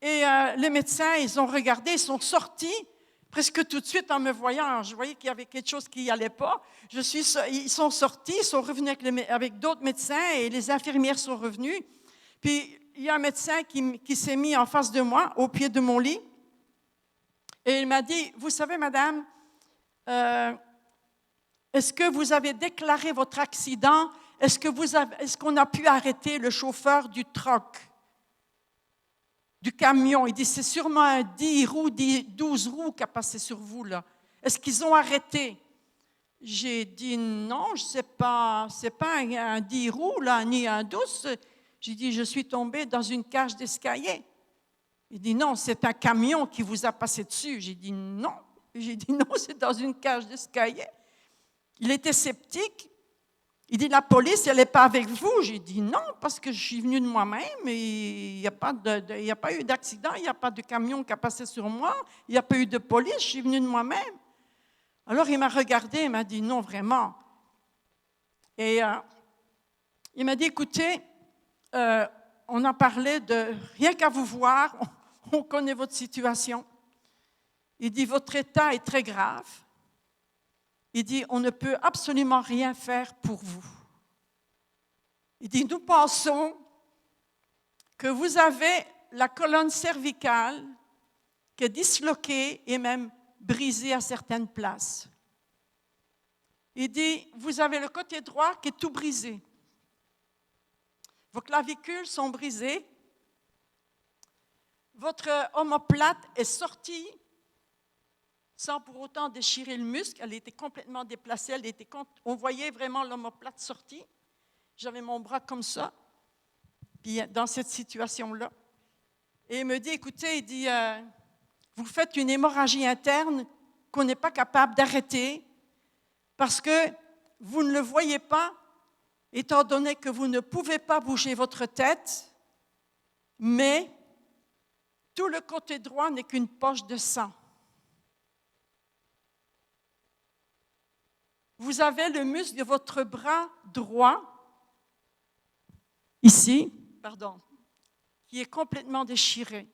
Et les médecins, ils ont regardé, ils sont sortis. Presque tout de suite, en me voyant, je voyais qu'il y avait quelque chose qui n'y allait pas. Ils sont sortis, ils sont revenus avec d'autres médecins et les infirmières sont revenues. Puis, il y a un médecin qui s'est mis en face de moi, au pied de mon lit. Et il m'a dit, vous savez, madame, est-ce que vous avez déclaré votre accident? Est-ce qu'on a pu arrêter le chauffeur du truck? Du camion. Il dit, c'est sûrement un 10 roues, 12 roues qui a passé sur vous, là. Est-ce qu'ils ont arrêté? J'ai dit, non, c'est pas un 10 roues, là, ni un 12. J'ai dit, je suis tombée dans une cage d'escalier. Il dit, non, c'est un camion qui vous a passé dessus. J'ai dit, non. J'ai dit, non, c'est dans une cage d'escalier. Il était sceptique. Il dit, la police, elle n'est pas avec vous. J'ai dit, non, parce que je suis venue de moi-même et il n'y a pas eu d'accident, il n'y a pas de camion qui a passé sur moi, il n'y a pas eu de police, je suis venue de moi-même. Alors, il m'a regardé, il m'a dit, non, vraiment. Et il m'a dit, écoutez, on a parlé de, rien qu'à vous voir, on connaît votre situation. Il dit, votre état est très grave. Il dit, on ne peut absolument rien faire pour vous. Il dit, nous pensons que vous avez la colonne cervicale qui est disloquée et même brisée à certaines places. Il dit, vous avez le côté droit qui est tout brisé. Vos clavicules sont brisées. Votre omoplate est sortie sans pour autant déchirer le muscle. Elle était complètement déplacée. On voyait vraiment l'omoplate sortie. J'avais mon bras comme ça, puis dans cette situation-là. Et il me dit, écoutez, il dit, vous faites une hémorragie interne qu'on n'est pas capable d'arrêter parce que vous ne le voyez pas, étant donné que vous ne pouvez pas bouger votre tête, mais tout le côté droit n'est qu'une poche de sang. Vous avez le muscle de votre bras droit, ici, qui est complètement déchiré.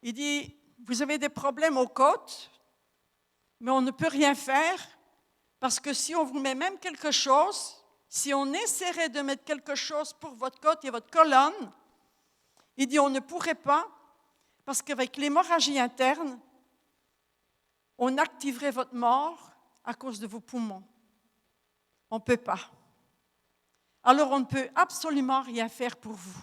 Il dit, vous avez des problèmes aux côtes, mais on ne peut rien faire parce que si on vous met même quelque chose, si on essaierait de mettre quelque chose pour votre côte et votre colonne, il dit, on ne pourrait pas parce qu'avec l'hémorragie interne, on activerait votre mort à cause de vos poumons. On ne peut pas. Alors, on ne peut absolument rien faire pour vous.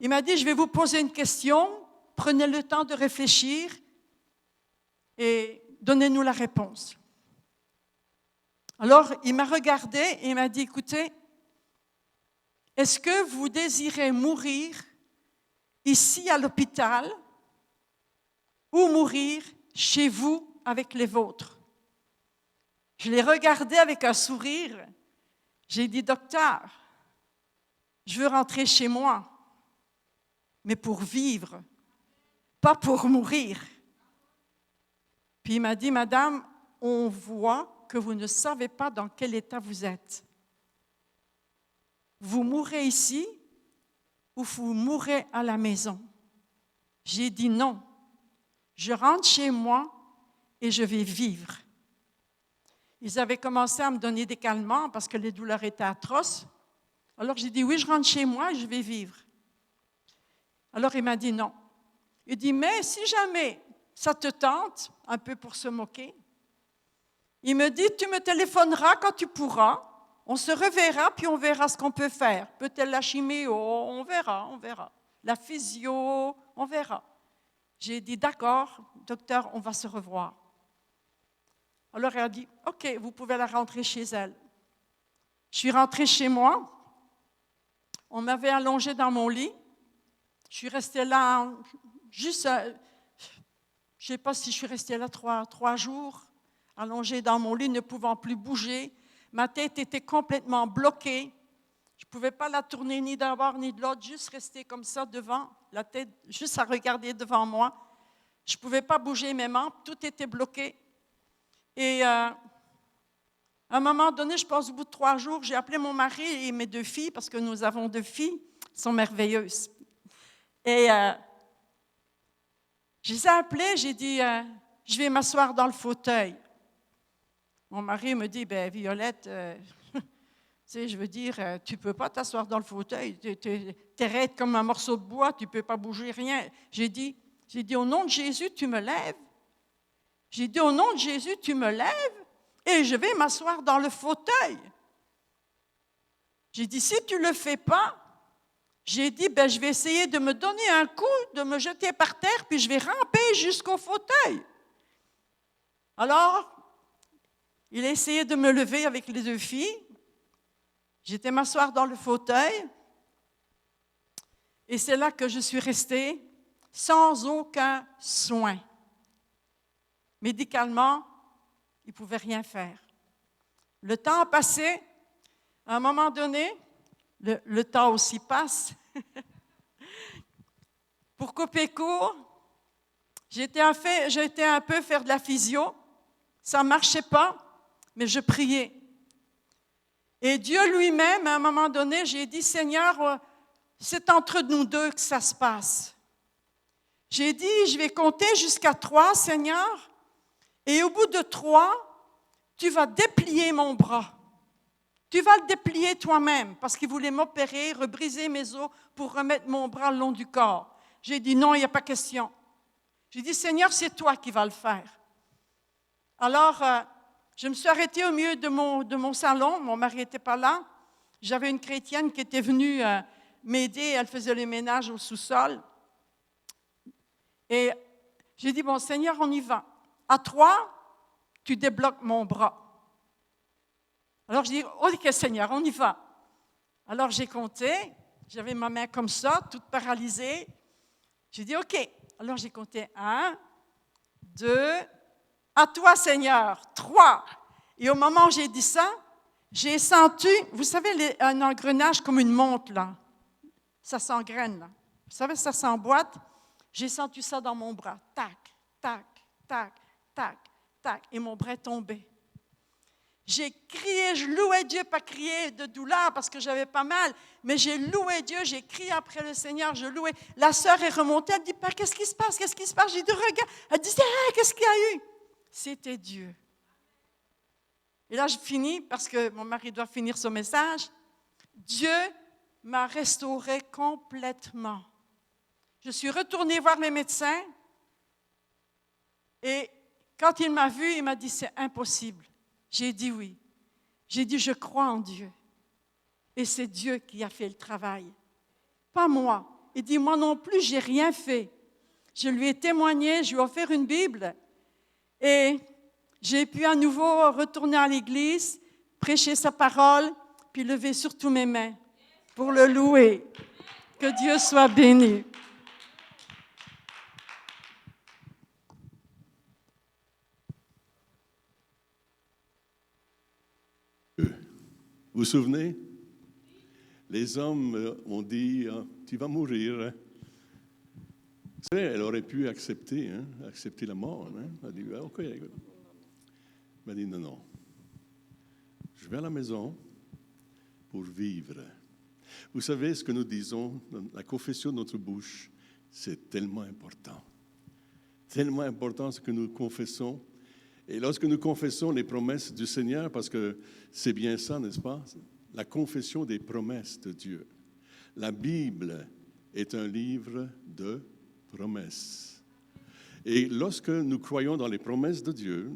Il m'a dit, je vais vous poser une question, prenez le temps de réfléchir et donnez-nous la réponse. Alors, il m'a regardé et il m'a dit, écoutez, est-ce que vous désirez mourir ici à l'hôpital ou mourir chez vous avec les vôtres? Je l'ai regardé avec un sourire. J'ai dit, docteur, je veux rentrer chez moi, mais pour vivre, pas pour mourir. Puis il m'a dit, madame, on voit que vous ne savez pas dans quel état vous êtes. Vous mourrez ici ou vous mourrez à la maison? J'ai dit non, je rentre chez moi et je vais vivre. Ils avaient commencé à me donner des calmants parce que les douleurs étaient atroces. Alors j'ai dit oui, je rentre chez moi et je vais vivre. Alors il m'a dit non. Il dit mais si jamais ça te tente, un peu pour se moquer, il me dit tu me téléphoneras quand tu pourras, on se reverra puis on verra ce qu'on peut faire. Peut-être la chiméo, on verra. La physio, on verra. J'ai dit d'accord, docteur, on va se revoir. Alors, elle a dit, « OK, vous pouvez la rentrer chez elle. » Je suis rentrée chez moi. On m'avait allongée dans mon lit. Je suis restée là juste, je ne sais pas si je suis restée là trois jours, allongée dans mon lit, ne pouvant plus bouger. Ma tête était complètement bloquée. Je ne pouvais pas la tourner ni d'un bord ni de l'autre, juste rester comme ça devant, la tête juste à regarder devant moi. Je ne pouvais pas bouger mes membres, tout était bloqué. Et à un moment donné, je pense au bout de 3 jours, j'ai appelé mon mari et mes 2 filles, parce que nous avons 2 filles, elles sont merveilleuses. Et je les ai appelées, j'ai dit, je vais m'asseoir dans le fauteuil. Mon mari me dit, ben Violette, tu sais, je veux dire, tu ne peux pas t'asseoir dans le fauteuil, tu es raide comme un morceau de bois, tu ne peux pas bouger, rien. J'ai dit, au nom de Jésus, tu me lèves. J'ai dit, au nom de Jésus, tu me lèves et je vais m'asseoir dans le fauteuil. J'ai dit, si tu ne le fais pas, j'ai dit, ben, je vais essayer de me donner un coup, de me jeter par terre, puis je vais ramper jusqu'au fauteuil. Alors, il a essayé de me lever avec les 2 filles. J'étais m'asseoir dans le fauteuil. Et c'est là que je suis restée sans aucun soin. Médicalement, il ne pouvait rien faire. Le temps a passé. À un moment donné, le temps aussi passe. Pour couper court, j'ai été un peu faire de la physio. Ça ne marchait pas, mais je priais. Et Dieu lui-même, à un moment donné, j'ai dit, Seigneur, c'est entre nous 2 que ça se passe. J'ai dit, je vais compter jusqu'à 3, Seigneur, et au bout de 3, tu vas déplier mon bras. Tu vas le déplier toi-même, parce qu'il voulait m'opérer, rebriser mes os pour remettre mon bras le long du corps. J'ai dit, non, il n'y a pas question. J'ai dit, Seigneur, c'est toi qui vas le faire. Alors, je me suis arrêtée au milieu de mon salon. Mon mari n'était pas là. J'avais une chrétienne qui était venue m'aider. Elle faisait le ménage au sous-sol. Et j'ai dit, bon, Seigneur, on y va. À 3, tu débloques mon bras. Alors, je dis, OK, Seigneur, on y va. Alors, j'ai compté. J'avais ma main comme ça, toute paralysée. J'ai dit, OK. Alors, j'ai compté 1, 2, à toi, Seigneur, 3. Et au moment où j'ai dit ça, j'ai senti, vous savez, un engrenage comme une montre, là. Ça s'engraine, là. Vous savez, ça s'emboîte. J'ai senti ça dans mon bras. Tac, tac, tac, tac, tac. Et mon bras est tombé. J'ai crié, je louais Dieu, pas crier de douleur parce que j'avais pas mal, mais j'ai loué Dieu, j'ai crié après le Seigneur, je louais. La sœur est remontée, elle dit, Père, qu'est-ce qui se passe? Qu'est-ce qui se passe? J'ai dit, regarde. Elle dit, qu'est-ce qu'il y a eu? C'était Dieu. Et là, je finis parce que mon mari doit finir son message. Dieu m'a restaurée complètement. Je suis retournée voir les médecins et quand il m'a vue, il m'a dit, c'est impossible. J'ai dit oui. J'ai dit, je crois en Dieu. Et c'est Dieu qui a fait le travail, pas moi. Il dit, moi non plus, je n'ai rien fait. Je lui ai témoigné, je lui ai offert une Bible. Et j'ai pu à nouveau retourner à l'église, prêcher sa parole, puis lever surtout mes mains pour le louer. Que Dieu soit béni. Vous vous souvenez? Les hommes ont dit, tu vas mourir. Vous savez, elle aurait pu accepter la mort. Elle a dit, OK. Elle m'a dit, non. Je vais à la maison pour vivre. Vous savez, ce que nous disons, la confession de notre bouche, c'est tellement important. Tellement important ce que nous confessons. Et lorsque nous confessons les promesses du Seigneur, parce que c'est bien ça, n'est-ce pas? La confession des promesses de Dieu. La Bible est un livre de promesses. Et lorsque nous croyons dans les promesses de Dieu,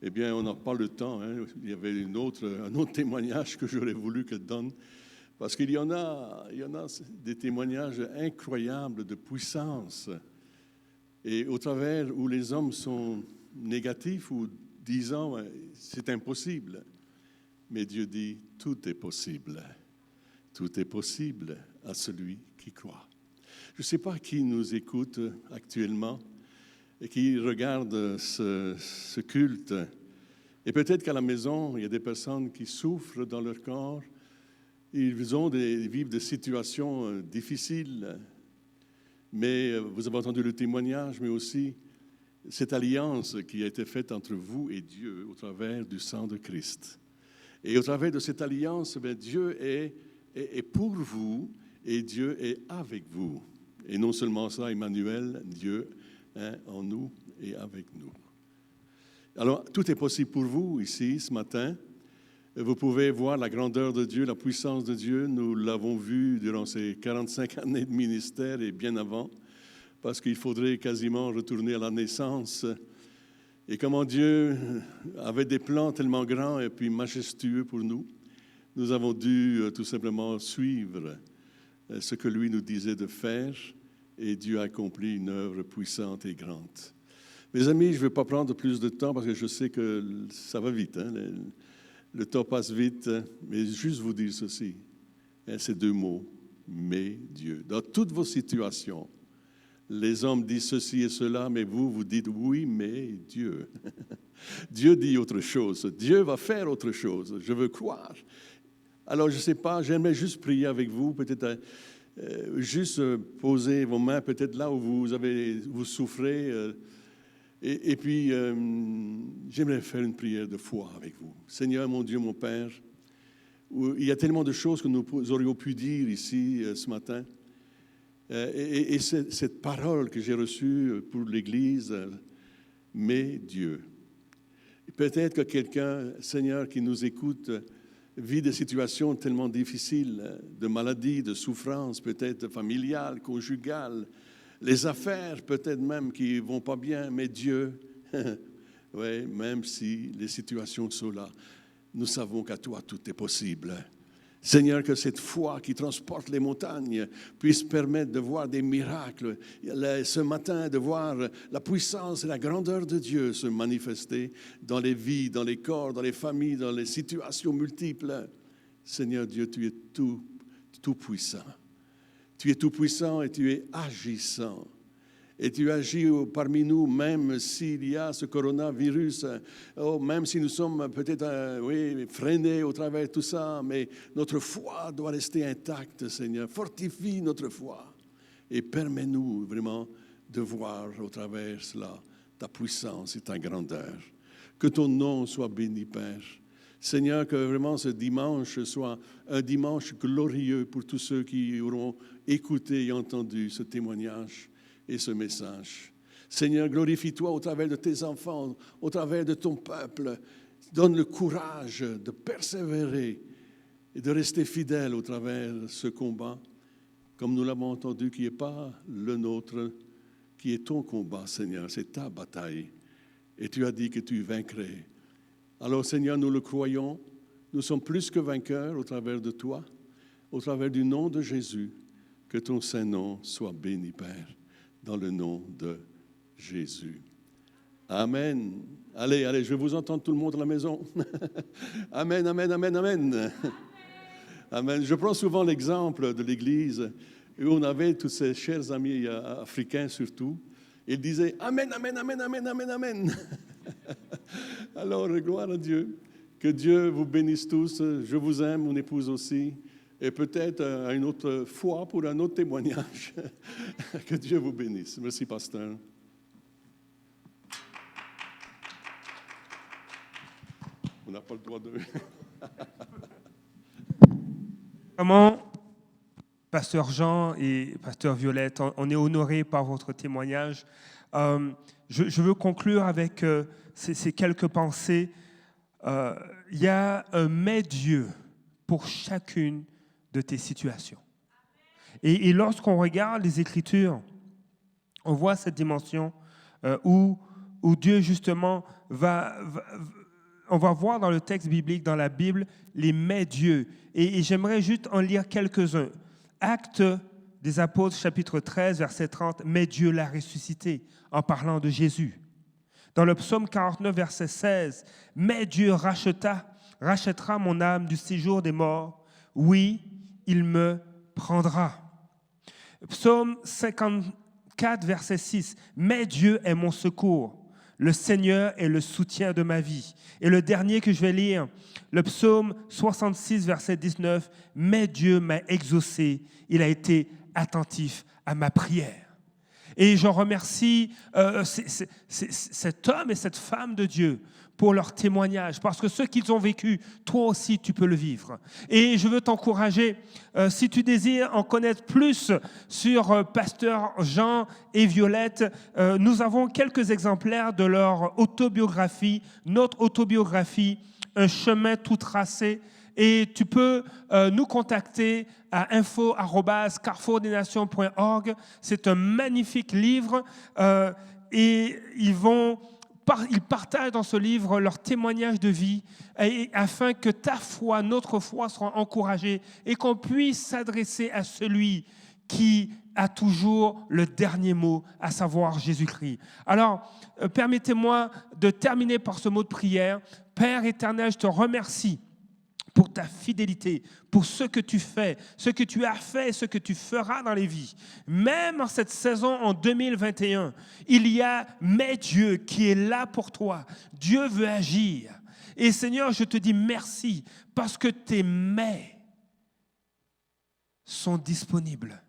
eh bien, on n'a pas le temps. Il y avait un autre témoignage que j'aurais voulu qu'elle donne, parce qu'il y en a des témoignages incroyables de puissance. Et au travers où les hommes sont négatifs ou disant ouais, c'est impossible. Mais Dieu dit tout est possible. Tout est possible à celui qui croit. Je ne sais pas qui nous écoute actuellement et qui regarde ce culte. Et peut-être qu'à la maison, il y a des personnes qui souffrent dans leur corps. Ils vivent des situations difficiles. Mais vous avez entendu le témoignage, mais aussi cette alliance qui a été faite entre vous et Dieu au travers du sang de Christ. Et au travers de cette alliance, Dieu est pour vous et Dieu est avec vous. Et non seulement ça, Emmanuel, Dieu en nous et avec nous. Alors, tout est possible pour vous ici, ce matin. Vous pouvez voir la grandeur de Dieu, la puissance de Dieu. Nous l'avons vu durant ces 45 années de ministère et bien avant, parce qu'il faudrait quasiment retourner à la naissance. Et comment Dieu avait des plans tellement grands et puis majestueux pour nous, nous avons dû tout simplement suivre ce que lui nous disait de faire, et Dieu a accompli une œuvre puissante et grande. Mes amis, je ne vais pas prendre plus de temps parce que je sais que ça va vite. Hein? Le temps passe vite, mais juste vous dire ceci, ces deux mots, mais Dieu. Dans toutes vos situations, les hommes disent ceci et cela, mais vous dites oui, mais Dieu. Dieu dit autre chose. Dieu va faire autre chose. Je veux croire. Alors, je ne sais pas, j'aimerais juste prier avec vous, peut-être juste poser vos mains peut-être là où vous souffrez. Et puis, j'aimerais faire une prière de foi avec vous. Seigneur, mon Dieu, mon Père, il y a tellement de choses que nous aurions pu dire ici ce matin. Et cette parole que j'ai reçue pour l'Église, mais Dieu. Peut-être que quelqu'un, Seigneur, qui nous écoute, vit des situations tellement difficiles, de maladie, de souffrance, peut-être familiale, conjugale, les affaires peut-être même qui ne vont pas bien, mais Dieu, oui, même si les situations sont là, nous savons qu'à toi tout est possible. Seigneur, que cette foi qui transporte les montagnes puisse permettre de voir des miracles. Ce matin, de voir la puissance et la grandeur de Dieu se manifester dans les vies, dans les corps, dans les familles, dans les situations multiples. Seigneur Dieu, tu es tout puissant. Tu es tout puissant et tu es agissant. Et tu agis parmi nous, même s'il y a ce coronavirus, même si nous sommes peut-être freinés au travers de tout ça, mais notre foi doit rester intacte, Seigneur. Fortifie notre foi et permets-nous vraiment de voir au travers cela ta puissance et ta grandeur. Que ton nom soit béni, Père. Seigneur, que vraiment ce dimanche soit un dimanche glorieux pour tous ceux qui auront écouté et entendu ce témoignage et ce message. Seigneur, glorifie-toi au travers de tes enfants, au travers de ton peuple. Donne le courage de persévérer et de rester fidèle au travers de ce combat, comme nous l'avons entendu, qui n'est pas le nôtre, qui est ton combat, Seigneur, c'est ta bataille. Et tu as dit que tu vaincrais. Alors, Seigneur, nous le croyons, nous sommes plus que vainqueurs au travers de toi, au travers du nom de Jésus. Que ton saint nom soit béni, Père, dans le nom de Jésus. Amen. Allez, je vais vous entendre tout le monde à la maison. Amen, amen, amen, amen. Amen. Je prends souvent l'exemple de l'Église où on avait tous ces chers amis africains surtout. Ils disaient amen, amen, amen, amen, amen, amen. Alors, gloire à Dieu. Que Dieu vous bénisse tous. Je vous aime, mon épouse aussi. Et peut-être à une autre fois pour un autre témoignage. Que Dieu vous bénisse. Merci, pasteur. On n'a pas le droit de... Vraiment, pasteur Jean et pasteur Violette, on est honorés par votre témoignage. Je veux conclure avec ces quelques pensées. Il y a un mais Dieu pour chacune de tes situations. Et lorsqu'on regarde les Écritures, on voit cette dimension où Dieu, justement, on va voir dans le texte biblique, dans la Bible, les mais Dieu. Et j'aimerais juste en lire quelques-uns. Actes des Apôtres, chapitre 13, verset 30, « Mais Dieu l'a ressuscité » en parlant de Jésus. Dans le psaume 49, verset 16, « Mais Dieu rachètera mon âme du séjour des morts. Oui, il me prendra. » Psaume 54, verset 6, « Mais Dieu est mon secours. Le Seigneur est le soutien de ma vie. » Et le dernier que je vais lire, le psaume 66, verset 19, « Mais Dieu m'a exaucé. Il a été attentif à ma prière. » Et je remercie cet homme et cette femme de Dieu pour leur témoignage, parce que ce qu'ils ont vécu, toi aussi, tu peux le vivre. Et je veux t'encourager, si tu désires en connaître plus sur Pasteur Jean et Violette, nous avons quelques exemplaires de leur autobiographie, notre autobiographie, Un chemin tout tracé. Et tu peux nous contacter à info@carrefourdesnations.org. C'est un magnifique livre et ils partagent dans ce livre leur témoignage de vie afin que ta foi, notre foi, soit encouragée et qu'on puisse s'adresser à celui qui a toujours le dernier mot, à savoir Jésus-Christ. Alors, permettez-moi de terminer par ce mot de prière. Père éternel, je te remercie pour ta fidélité, pour ce que tu fais, ce que tu as fait et ce que tu feras dans les vies. Même en cette saison en 2021, il y a mais Dieu qui est là pour toi. Dieu veut agir. Et Seigneur, je te dis merci parce que tes mais sont disponibles.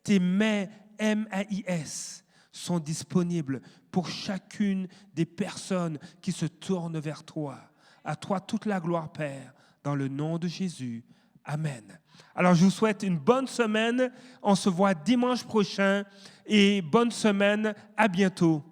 Tes mais, M-A-I-S, sont disponibles pour chacune des personnes qui se tournent vers toi. À toi toute la gloire, Père. Dans le nom de Jésus. Amen. Alors, je vous souhaite une bonne semaine. On se voit dimanche prochain et bonne semaine. À bientôt.